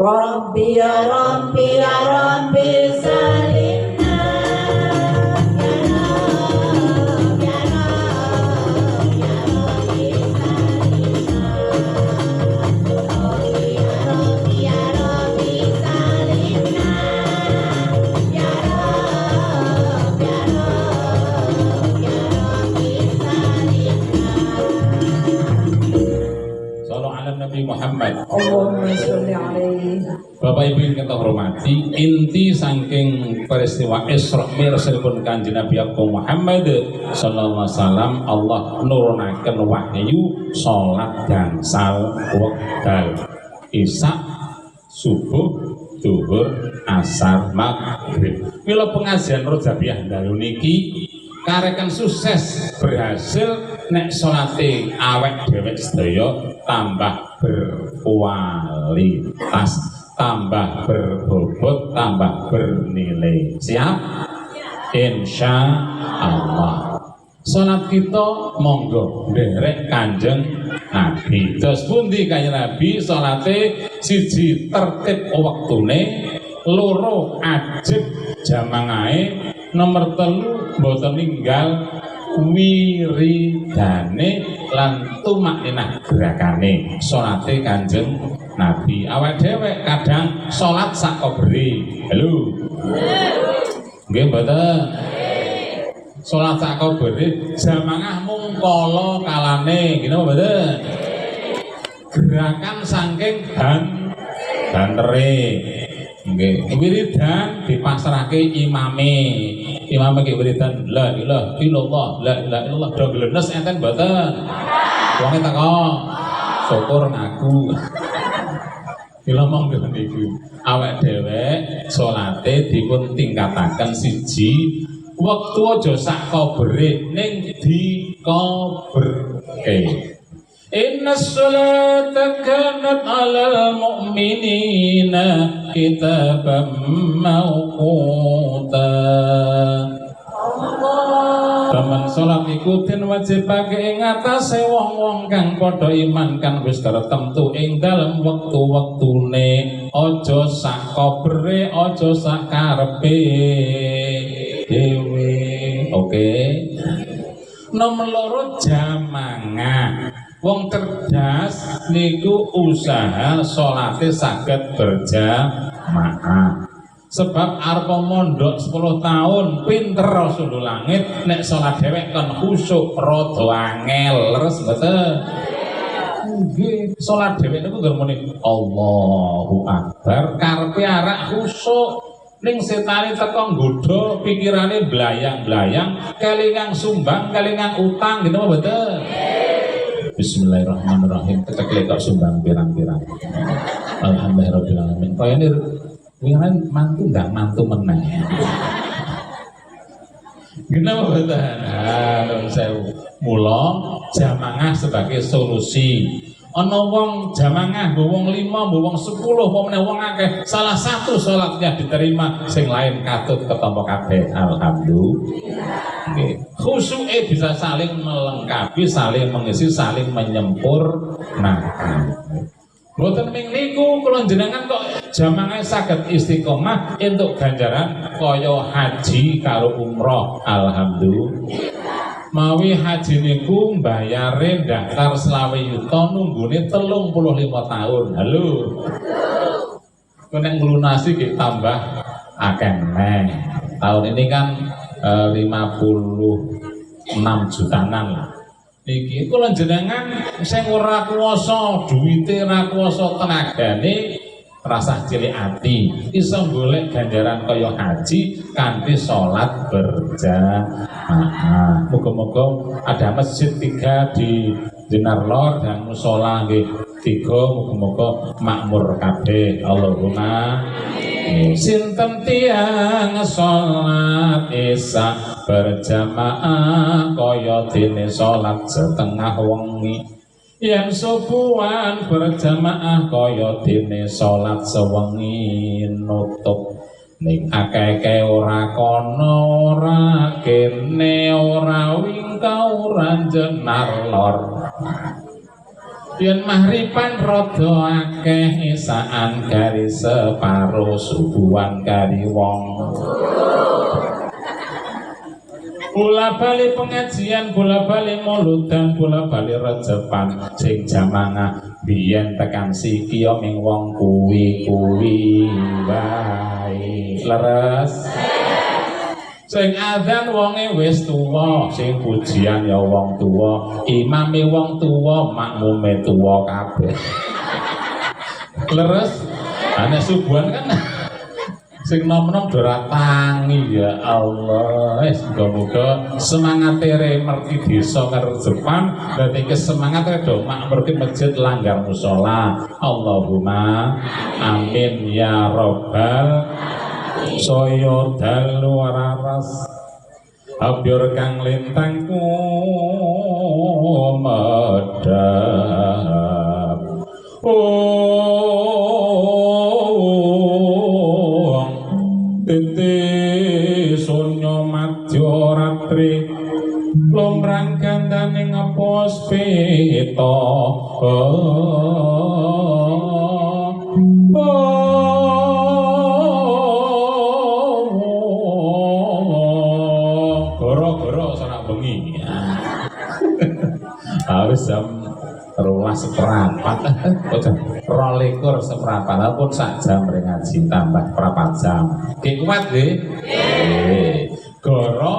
Rabbi ya Rabbi ya Rabbi salimna ya Rab ya Rabbi salimna ya Rabbi salimna ya Rab ya Rabbi salimna. Sallallahu ala Nabi Muhammad. Allahumma sholli alaihi. Bapak Ibu yang kita hormati, inti saking peristiwa Isra Mi'rajipun Kanjeng Nabi Agung Muhammad sallallahu alaihi wasallam, Allah nurunaken wahyu salat gangsal wekdal. Isya, subuh, zuhur, asar, maghrib. Mila pengajian Rojabiyah dalu niki karekan sukses berhasil nek salate awek dhewek sedaya tambah berkualitas, tambah berbobot, tambah bernilai. Siap? Insya Allah. Salat kita monggo nderek Kanjeng Nabi. Terus pundi Kanjeng Nabi salate? Siji tertib wektune, loro ajeg jamangahe, nomor telu mboten ninggal wiridane lan tumakninah gerakane. Salate Kanjeng Nabi. Awak dhewe kadang salat sak kobere. Halo. Nggih mboten. Salat sak kobere jamangah mung kala kalane, ngene mboten. Gerakan saking bantere. Nggih, wiridan dipasrahke imame. Imame ki wiridan la ilaha illallah, la ilaha illallah. Do glenes enten mboten? Wonge teko. Syukur ngaku. Mila monggo niku. Awak dhewe salate dipun tingkataken siji, wektu aja sak kobere ning dikoberke. Inna sholata kanat 'alal mu'minina kitaban mawquta. Taman salat iku den wajibake ing atase wong-wong kang padha iman kang wis tertentu ing dalem wektu-wektune. Aja sak kobere, aja sak karepe dhewe. Oke. Nomor loro jamangah. Wong cerdas niku usaha salate saged berjamaah. Sebab arep mondok 10 tahun pinter Rasulul langit nek salat dhewek kon khusyuk rada angel. Leres mboten? Nggih, salat dhewek niku ngger muni Allahu Akbar karepe arak khusyuk. Ning setane teko nggodha pikirane blayang-blayang kelingan sumbang, kelingan utang gitu mboten? Bismillahirrahmanirrahim. Kita klik sumbang pirang-pirang. Alhamdulillahirabbil alamin. Kaya ini wingan mantu ndak mantu meneh. Kenapa mboten? Nun sewu. Mula jamaah sebagai solusi. Ana wong jamaah mbok wong 5, mbok wong 10, apa meneh wong akeh, salah satu salatnya diterima, sing lain katut ketampa kabeh. Alhamdulillah. Nggih. Khusyuke bisa saling melengkapi, saling mengisi, saling menyempurnakan. Mboten ming niku kula jenengan kok jamaah saged istiqomah entuk ganjaran kaya haji karo umroh. Alhamdulillah. Mawi haji niku mbayare daftar 20 yuta nunggune 35 tahun. Halo. Nek nglunasi ki tambah akeh meneh. Tahun ini kan 56 jutaan lah. Niki kula jenengan sing ora kuwasa duwite, ora kuwasa tenagane, rasah cilik ati iso golek ganjaran kaya haji kanthi salat berjamaah. Muga-muga ada masjid 3 di Jenar Lor dan mushola nggih 3, muga-muga makmur kabeh. Allahumma sinten tiyang salat isya berjamaah kaya dene salat setengah wengi, yen subuhan berjamaah kaya dene salat sewengi nutup. Ning akeh ora kono ora kene ora wingkau ora Jenar Lor. yen mahriban rada akeh isaan kari separo subuhan kari wong bola bali pengajian bola bali mauludan bola bali rejepan sing jamangah biyen tekan sikio ming wong kuwi wae leres sing adzan wonge wis tuwa sing pujian ya wong tuwa imame wong tuwa makmume tuwa kabeh leres ana subuhan kan sing nom-nom ora tangi ya Allah semoga semangate merti desa karejepan dadi semangat do makmurke masjid langgar musala Allahumma amin ya rabbal saya dalu waras abyur kang lintangku medhap tete sonya madya ratri lomrang gandaning ngepos peta harus jam 12:04 rolikur seperapat pun sak jam ngaji tambah berapa jam kuat deh goro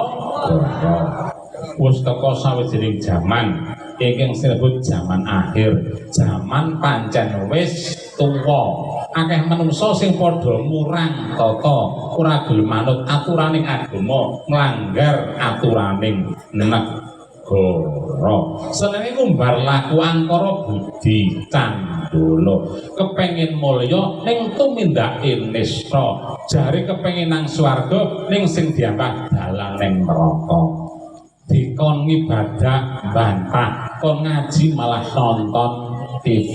wis teko sawijining jaman iki disebut jaman akhir jaman pancen wis tuwa akeh manungsa sing padha murang tata ora gelem manut aturaning agama nglanggar aturaning negara senenge ngumbar laku angkara budi candala kepengin mulya ning tumindake nista jare kepengin nang swarga ning sing diambah dalan ning neraka dikon ibadah bantah kon ngaji malah nonton TV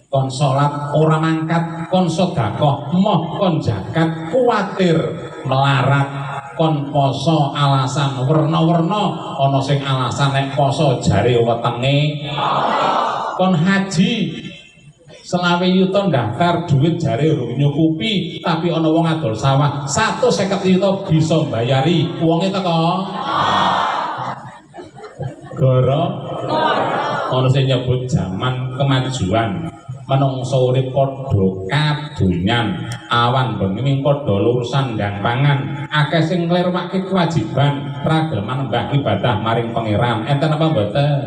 kon salat ora mangkat kon sedekah moh kon zakat kuwatir melarat kon poso alasan werna-werna ana sing alasan nek poso jare wetenge kon haji selawe yuta daftar duit jare urung nyukupi tapi ana wong adol sawah 150 yuta bisa mbayari wonge teko gara ana sing nyebut zaman kemajuan menungsa urip padha kadunyan awan bengi padha lurusan ndang pangan akeh sing nglirwake kewajiban ra gelem nembah ibadah maring pangeran enten apa mboten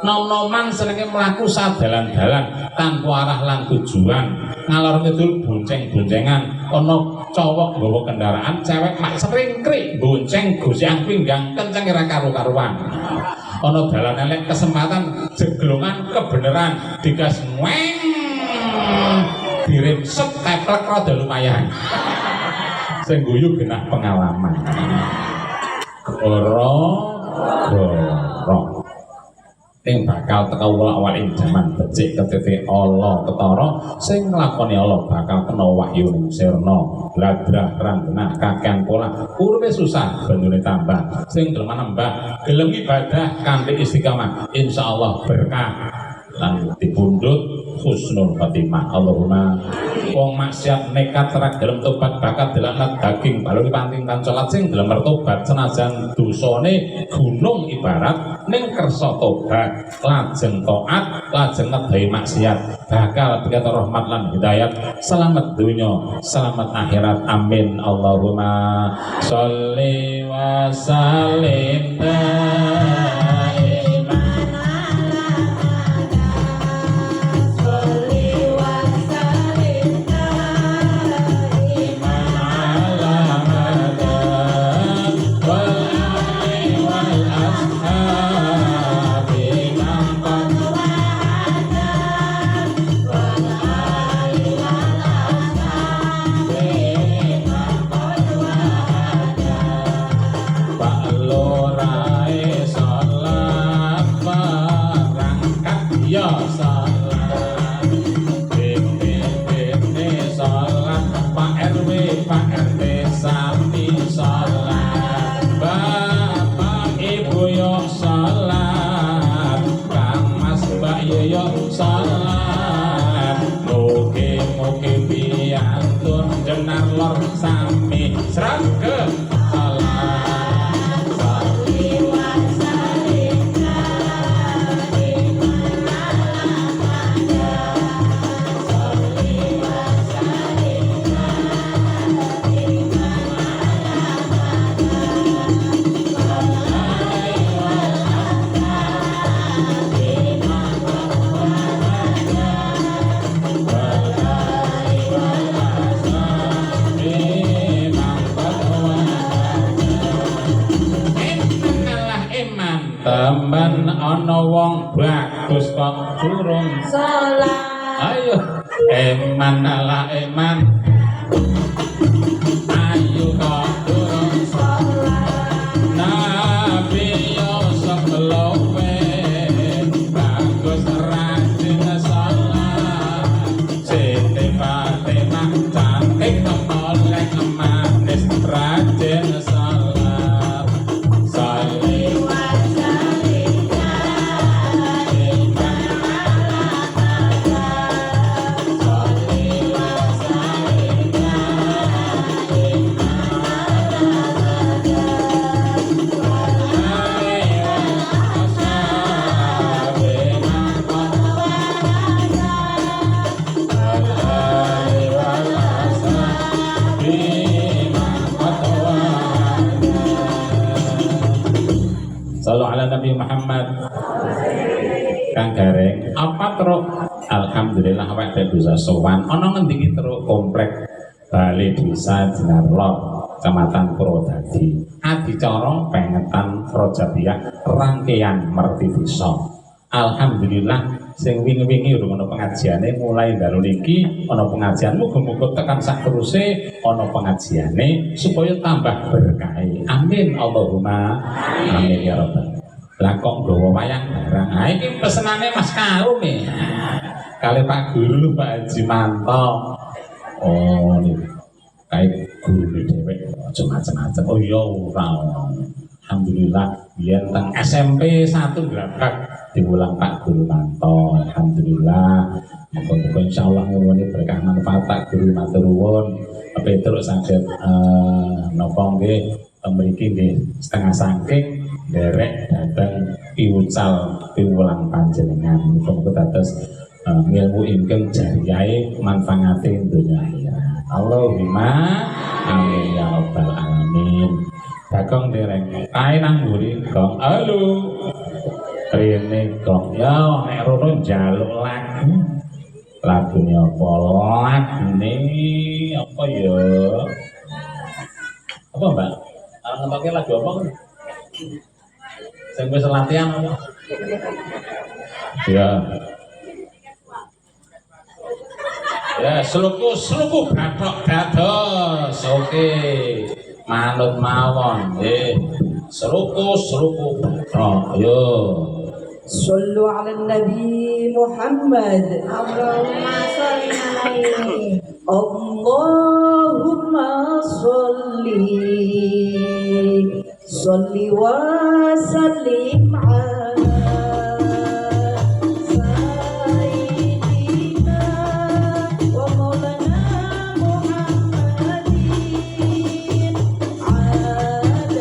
nom-noman senenge mlaku sadalan-dalan tanpa arah lan tujuan ngalor ngidul bonceng-boncengan ana cowok nggawa kendaraan cewek mak seringkrik bonceng gosyang pinggang kenceng ora karo-karuan ana dalan elek kesempatan jeglongan kebenaran digas weng dirim set teplek rada lumayan sing guyu genah pengalaman goro ing bakal teka awal ing jaman becik ketete Allah ketara sing nglakoni Allah bakal kena wahyu ning sirna bladrah ranggenah kakean pola uripe susah banyune tambah sing gelem nambah gelem ibadah kanthi istiqamah insyaallah berkah lan dipundhut husnul khotimah Allahumma wong maksiat nekat ra gelem tobat bakat delanat daging balung panting kan salat sing gelem bertobat senajan dosane gunung ibarat ning kersa tobat lajeng taat lajeng ngedahi maksiat bakal berkat rahmat lan hidayat selamat dunya selamat akhirat amin Allahumma sholli wa sallim Pak Lora sami sregep salam Sholli wa sallim Temen ana wong bagus kok durung salat ayo eman ala eman ayo kok durung Nabi Yusuf lowe bagus rajin salat Siti Fatimah cantik molek manis rajin salat Sholli wa sallim Sallu ala Nabi Muhammad. Kang Gareng, apa terus? Alhamdulillah awak dhewe bisa sowan. Ana ngendi iki terus komplek Balai Desa Jinarlor, Kecamatan Purwodadi. Adicara pengetan Rojabiyah rangkaian Merti Desa. Alhamdulillah sing wingi-wingi urung ana pengajiane mulai dalu niki ana pengajian muga-muga tekan sak teruse ana pengajiane supaya tambah berkah. Amin Allahumma amin ya rabbal. Lah kok nggawa wayang barang. Ha iki pesenane Mas Karun nih. Kali Pak Guru Pak Haji Manto. Oh niku kae guru dhewe aja macam-macam. Oh iya ora. Alhamdulillah biyen teng SMP 1 Grabak diulang Pak Guru Manto. Alhamdulillah muga-muga insyaallah ngene berkah manfaat Pak Guru matur nuwun. Petruk saged napa nggih mriki nggih setengah saking derek dateng piwulang panjenengan. Muga-muga dados ilmu ingkang jariyahe manfaate donya akhirat. Allahumma amin ya rabbal alamin. Bagong dereng kae nang mburi gong halo rene gong ya nek rono njaluk lagune apa lagune apa ya apa Mbak ngetoknya lagu apa kan sing wis latihan apa ya ya seluku bathok dados oke manut mawon nggih seluku oh yo صلوا على النبي محمد اللهم صل عليه اللهم صل وسلم على سيدنا ومولانا محمد عدد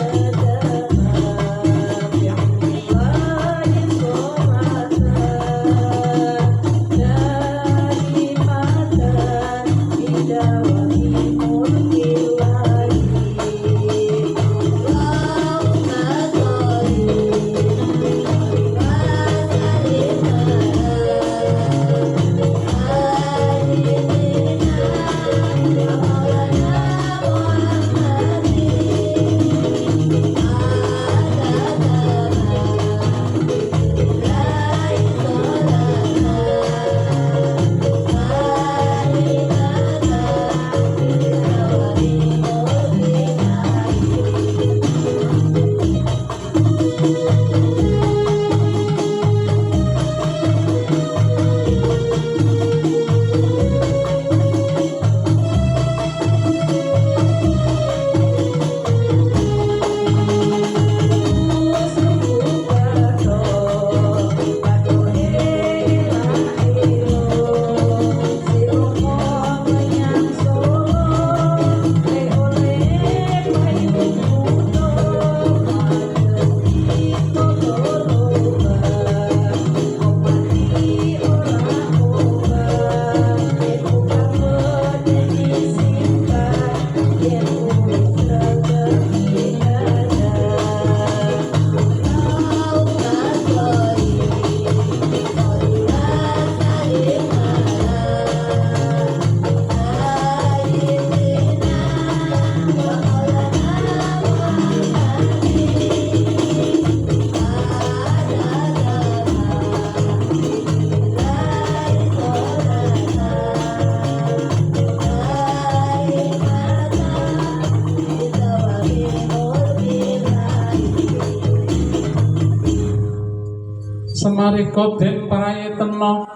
Narika den prayitna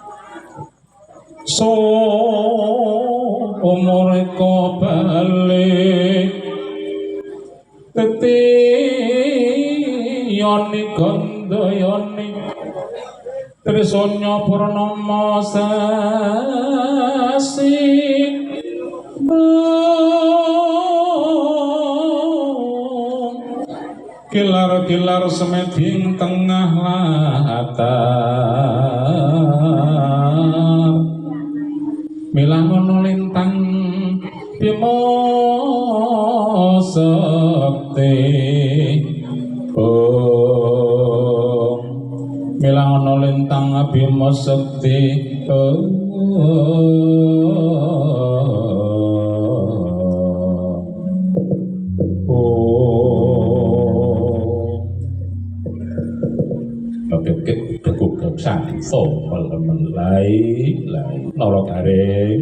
so umurika balik teti yoni gandayani trisanya purnama sasi kilar-kilar semeding tengah latar milang ono lintang bima sekti milang ono lintang bima sekti Kekuk santo melai nolok are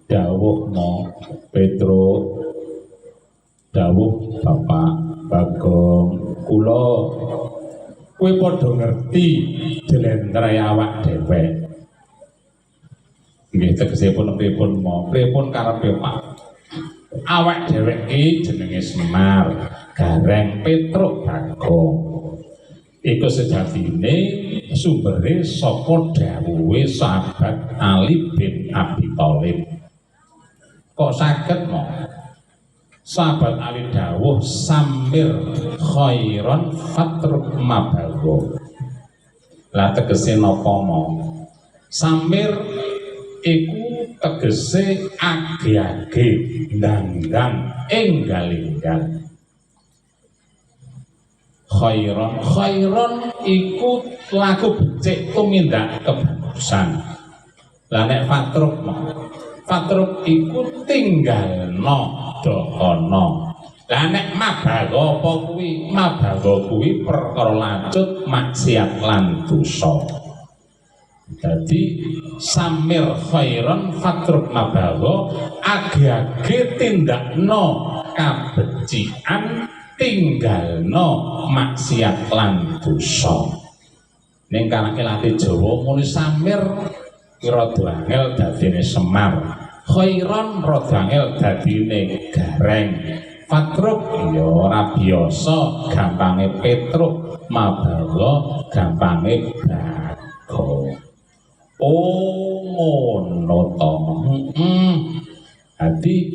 dawuh no Petro dawuh Bapak Bagong kula kowe padha ngerti jlentre awak dhewe nggih tegesipun pripun mo pripun karepe Pak awak dhewe iki jenenge Semar Gareng Petro Bagong iku sejatine sumbere saka dawuhe sahabat Ali bin Abi Thalib. Kok saged mo? Sahabat Ali dawuh samir khairon fatruk mabago. Lah tegese napa mo? Samir iku tegese age-age ndang-ndang enggal-enggal. Khairon iku laku becik tumindak kebagusan. Lah nek fatruk iku tinggalno dohono. Lah nek mabago apa kuwi? Mabago kuwi perkara lanjut maksiat lan dosa. Dadi samir khairon fatruk mabago age-age tindakno kabecikan tinggalno maksiat lan dosa. Ning kalake lati Jawa muni samir rada angel dadine Semar, khairon rada angel dadine Gareng, fatruk ya ora biasa gampange Petruk, mabaga gampange Bagong. Oh ngono to. Dadi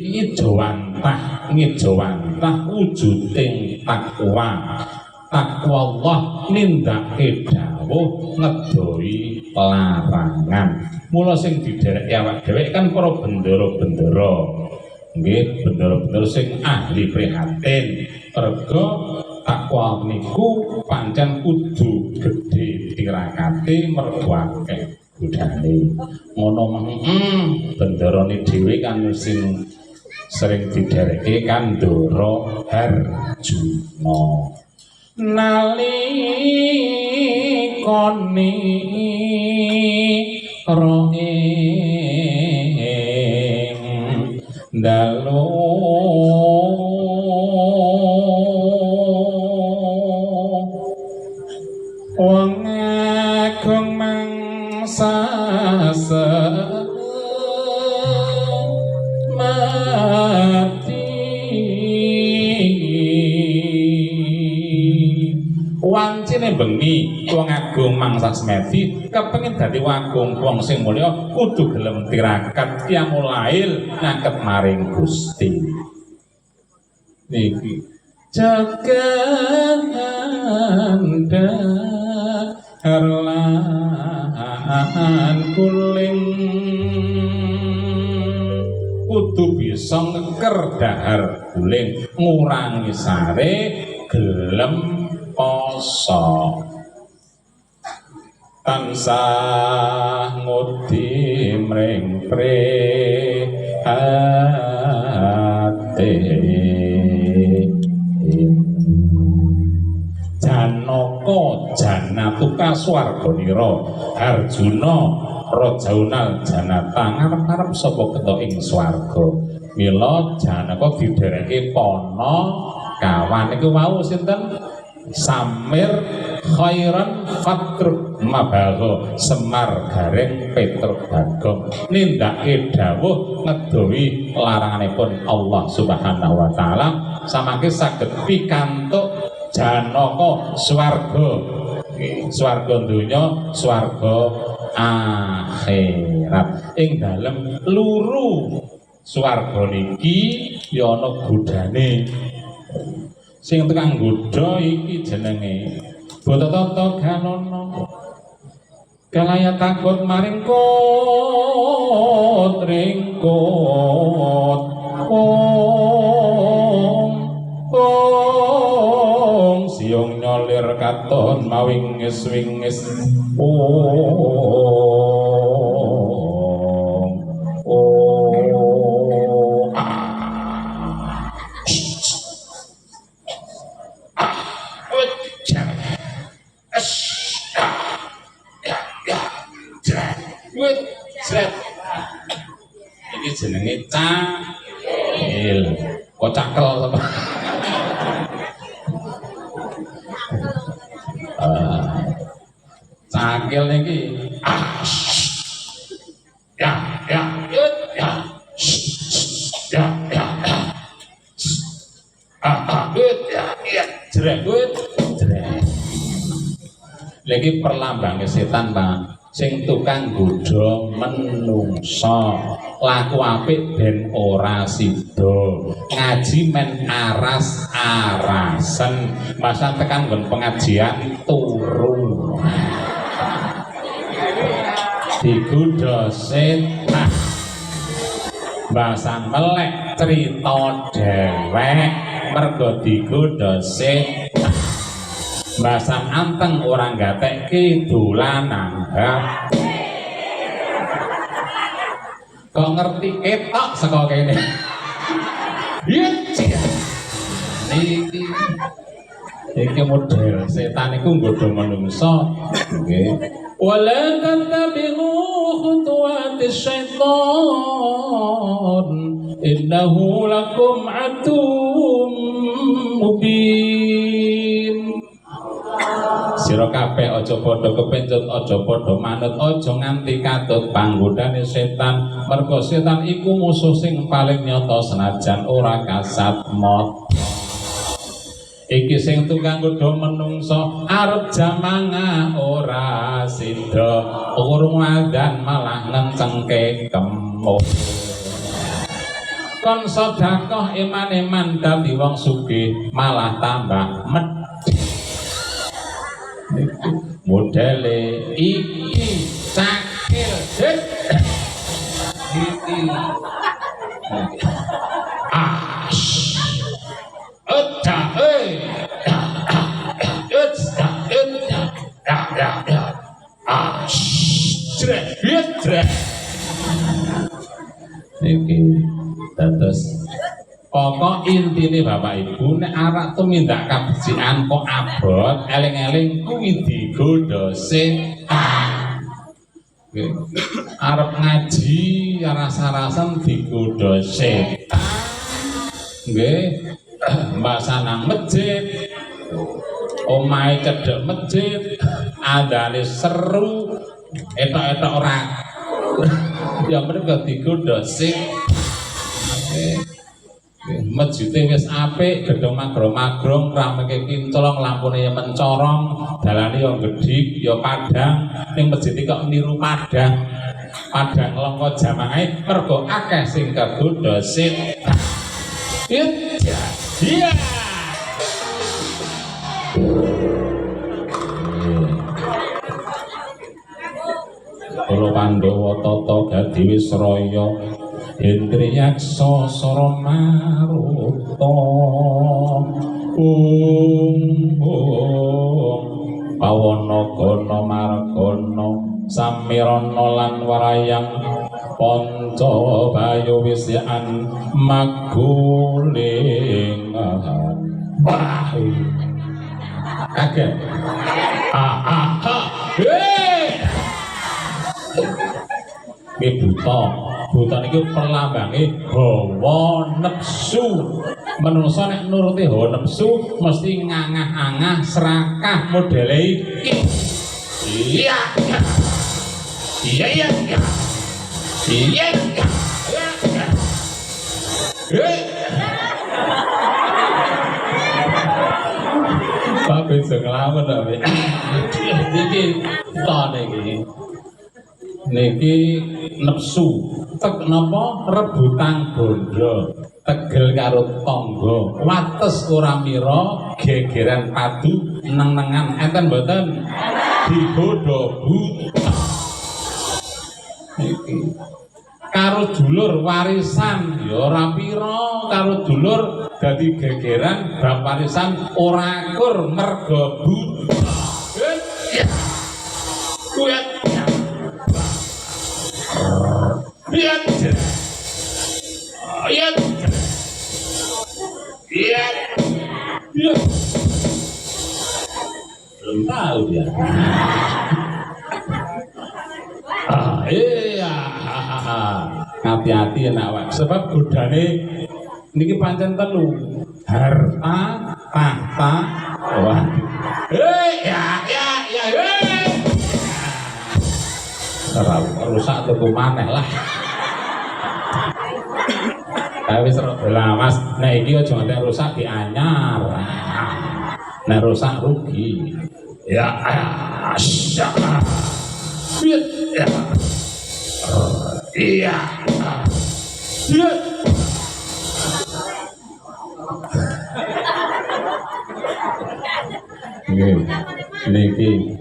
ngejawantah wujuding takwa. Takwa Allah nindakake dawuh ngedoi larangan. Mula sing didereki awak dhewe kan para bendera-bendera. Nggih, bendera-bendera sing ahli prihatin. Merga takwa niku pancen kudu gedhe tirakate mergo akeh budane. Ngono benderane dhewe kan sing sering didereke kan Ndara Harjuna. Nalikane rohing dalu wong agung mangsa mati wancine bengi wong agung mangsa semedi kepengin dadi wagung wong sing mulya kudu gelem tirakat qiyamul lail ngangkat maring Gusti niki jaganda harlan kuling kudu bisa ngeker dahar guling ngurangi sare gelem poso tansah ngudi mring prihate Janaka janatuka swarganira Arjuna rajaunal janata ngarep-arep sapa ketok ing swarga mila Janaka didereke pana kawan iku wau sinten Samir khairan fatruk mabago Semar gareng Petruk Bagong nindake dawuh ngedohi laranganipun Allah Subhanahu wa taala samangke saged pikantuk janaka swarga swarga donya swarga akhirat ing dalem luru swarga niki ya ana godane sing tukang godha iki jenenge Bototata Ganono kalaya takut maring kot ringkot siung nyolir katon mawingis-wingis ini jenenge cakil kok cakel sama cakil niki lagi perlambangnya setan Pak sing tukang godha menungsa laku apik ben ora sida ngaji men aras-arasen masa tekan nggon pengajian turu digodha setan basan melek cerita dhewek mergo digodha setan basan anteng orang gatekke dolanan kok ngerti ketok saka kene iki model setan iku nggodha manungsa nggih wala tattabi'u khutuwati syaitan innahu lakum aduwwum mubin sira kabeh aja padha kepencut aja padha manut aja nganti katut panggodane setan mergo setan iku musuh sing paling nyata senajan ora kasat mata iki sing tukang godha menungsa arep jamangah ora sida urung adzan malah ngencengke kemuk kon sedekah iman-iman dadi wong sugih malah tambah medhit modele iki cakil iki iki dados pokok intine Bapak Ibu nek arek tumindak kabecikan kok abot eling-eling kuwi digodha setan arep ngaji rasa-rasan digodha setan nggih mbasa nang masjid omahe cedhek masjid andane seru etok-etok ora ya mereka digodha setan masjidnya wis apik, gedung magrong-magrong, rameke kinclong, lampune ya mencorong, dalane ya gedhik, ya padang, ning masjid iki kok niru padang. Padang lengko jamahe mergo akeh sing kegodha setan. Iya. Kula Pandhawa tata Gadi Wisraya Indriyaksa Sara Maruta Pawana Gana Margana Samirana lan Warayang Panca Bayu Wisyan Magulingan kaget Ini buta Buta niku pelambange hawa nafsu. Menungso nek nuruti hawa nafsu mesti ngangah-angah serakah modele iki. Iya. Iya iya iya. Iya iya. Tapi senglawan tapi niki tone iki. Niki nepsu tek napa rebutan bondo tegel karo tangga wates ora mira gegeran padu neng-nengan enten mboten digodha buta iki karo dulur warisan ya ora pira karo dulur dadi gegeran bab warisan ora akur merga buta kuat lihat lihat lihat lihat belum tahu dia iya hati-hati anak sebab godane niki pancen telu harta tahta rusak tuku maneh lah. Tapi serot lawas, nah iki aja nganti rusak dianyar. Nek rusak rugi. Ya asya. Ya. Iya. Iya. Niki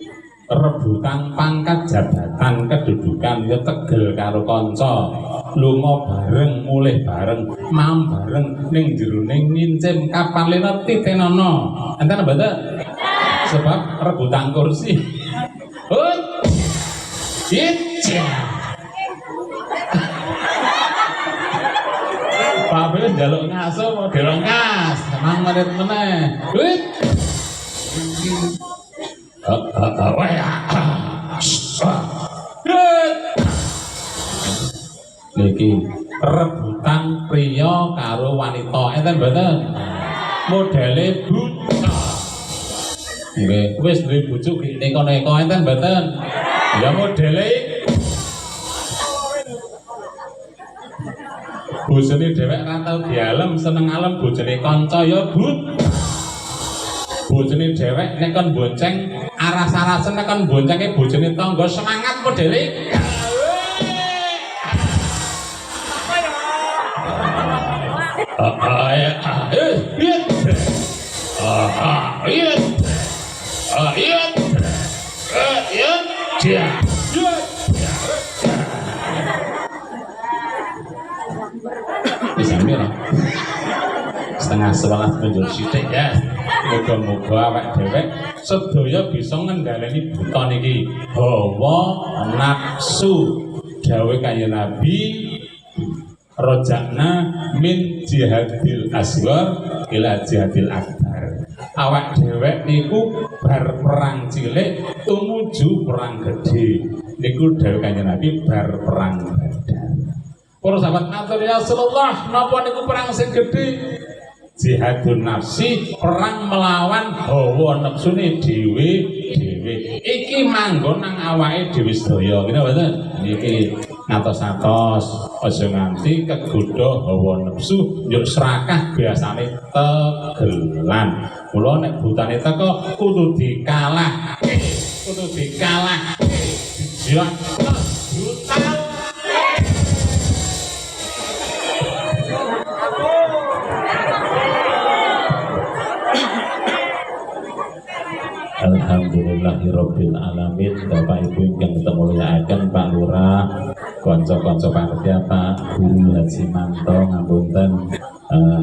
rebutan pangkat jabatan kedudukan ya tegel karo kanca lunga bareng mulih bareng mam bareng ning jeroning ngincim kapan lena titenono enten mboten sebab rebutan kursi Cica Pabel njaluk ngaso model ngas emang merit meneh niki rebutan priya karo wanita enten mboten modele buta nggih wis duwe bojo neko-neko enten mboten ya modele bojone dhewek ra tau dialem seneng alem bojone kanca ya buta bojone dhewek nek kon bonceng aras-arasen nek kon boncenge bojone tangga semangat modele bisa mira setengah 11 menjur sithik ya moga-moga awak dhewek sedaya bisa ngendhaleni buta niki hawa nafsu dawuh Kanjeng Nabi rojakna min jihadil asghar ila jihadil akbar awak dhewek niku bar perang cilik tumuju perang gede niku dawuh Kanjeng Nabi bar perang badar para sahabat matur ya Rasulullah napa niku perang sing gede jihadun nafsi perang melawan hawa nafsune dhewe iki manggon nang awake dhewe sedaya ngene mboten niki ngatos-atos aja nganti kegodha hawa nafsu yo serakah biasane tegelan mula nek butane teko kudu dikalahke ya brutal Alhamdulillahirabbil alamin. Bapak Ibu yang kita muliakan, Pak Lurah, kanca-kanca panitia, Pak Guru Haji Manto ngapunten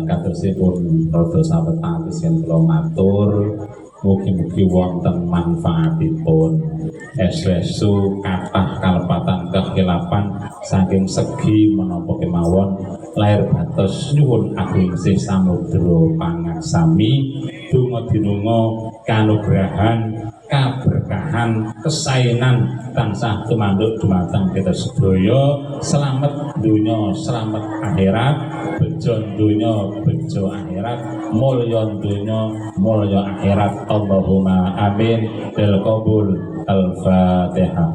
katosipun rada sawetawis yen kula matur mugi-mugi wonten manfaatipun. Eswesu kathah kalepatan kekhilafan saking segi menapa kemawon lair batos nyuwun agung sih samudra pangaksami donga dinunga kanugrahan kaberkahan keberkahan, kesainan tansah tumanduk dumateng kita sedaya. Selamat dunya, selamat akhirat, bejo dunya, bejo akhirat, mulya dunya, mulya akhirat. Allahumma amin. Bil qabul. Al-Fatihah.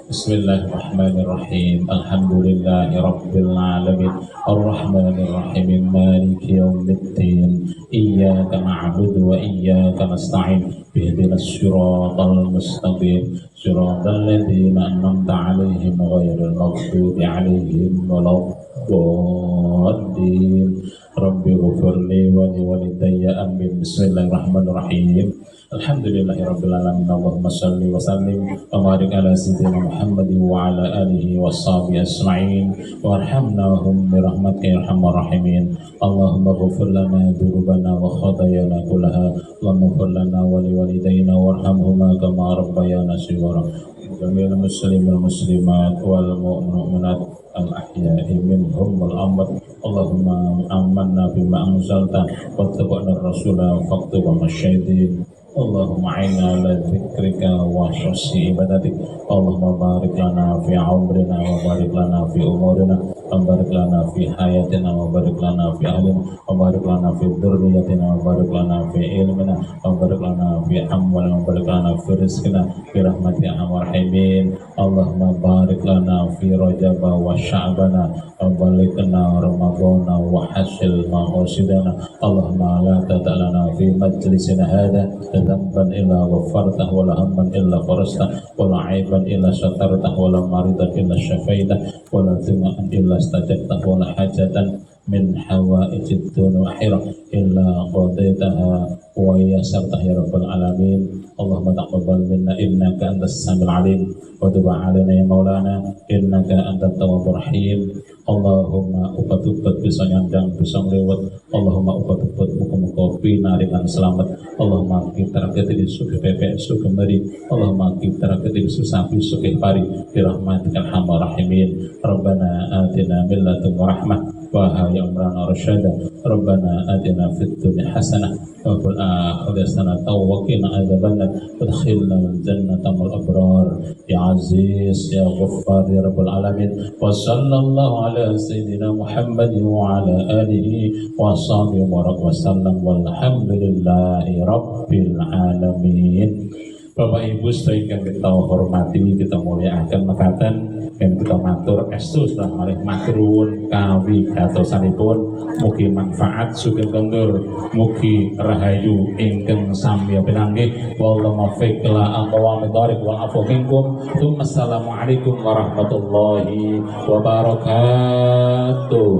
Bismillahirrahmanirrahim. Alhamdulillahi rabbil alamin. Ar-Rahmanir Rahim. Maliki yaumiddin. Iyyaka na'budu wa iyyaka nasta'in. Ihdinas siratal mustaqim. Siratal ladzina an'amta 'alaihim ghairil maghdubi 'alaihim waladdallin. Rabbi ighfirli wa li walidayya. Amin. Bismillahirrahmanirrahim. Alhamdulillahirabbil alamin. Allahumma shalli wa sallim wa barik ala sayyidina Muhammad wa ala alihi washabihi ajma'in warhamnahum bi rahmatika ya arhamar rahimin. Allahumma ighfir lana dzunubana wa khatayana kullaha. Allahumma ighfir lana wa li walidayna warhamhuma kama rabbayana shighara. Jamil muslimin wal muslimat wal mu'minat al ahya'i minhum wal amwat. Allahumma amanna bima anzalta wattaqna ar-rasula faqtubna syahidin. Allahumma a'inna ala dzikrika wa husni ibadatik. Allahumma barik lana fi umrina wa barik lana fi umurina wa barik lana fi hayatina wa barik lana fi ahlina wa barik lana fi dzurriyyatina wa barik lana fi ilmina wa barik lana fi amwalina wa barik lana fi rizqina bi rahmatika ya arhamar rahimin. Allahumma barik lana fi Rajab wa Sya'bana wa balighna Ramadhana wa hasil maqasidana. Allahumma la tad'alana fi majlisina hadha dhanban illa ghafartah wa la hamman illa farastah wa la aiban illa satartah wa la maridan illa syafaitah wa la dhimaan illa istajabtah wa la hajatan min hawaijid dunya wa akhirah illa qadaitaha wa yassartah ya rabbal alamin. Allahumma taqabbal minna innaka antas samiul alim wa tub alaina ya maulana innaka antat tawwabur rahim. Allahumma upat-upat bisa nyandang bisa lewat. Allahumma upat-upat muka-muka pinaringan selamat. Allahumma kita raketi suki pepe suki meri. Allahumma kita raketi sapi suki pari birahmatikal arhamar rahimin. Rabbana atina min ladunka rahmah wa hayyi amrana rasyada. Rabbana atina fid dunya hasanah wa fil akhirati hasanah wa qina adzabannar. Adkhilna jannata mal abrar ya aziz ya ghaffar ya rabbal alamin. Wa sallallahu ala sayyidina Muhammad wa ala alihi wa sahbihi wa sallam walhamdulillahi rabbil alamin. Bapak Ibu sedaya kita hormati, kita muliakan mekaten dan kita matur estu salah malih maturun kawi gatosanipun mugi manfaat sugeng kondur mugi rahayu ingkang sami pinanggih wallahu muwaffiq ila aqwamit thoriq wal afu minkum. Assalamualaikum warahmatullahi wabarakatuh.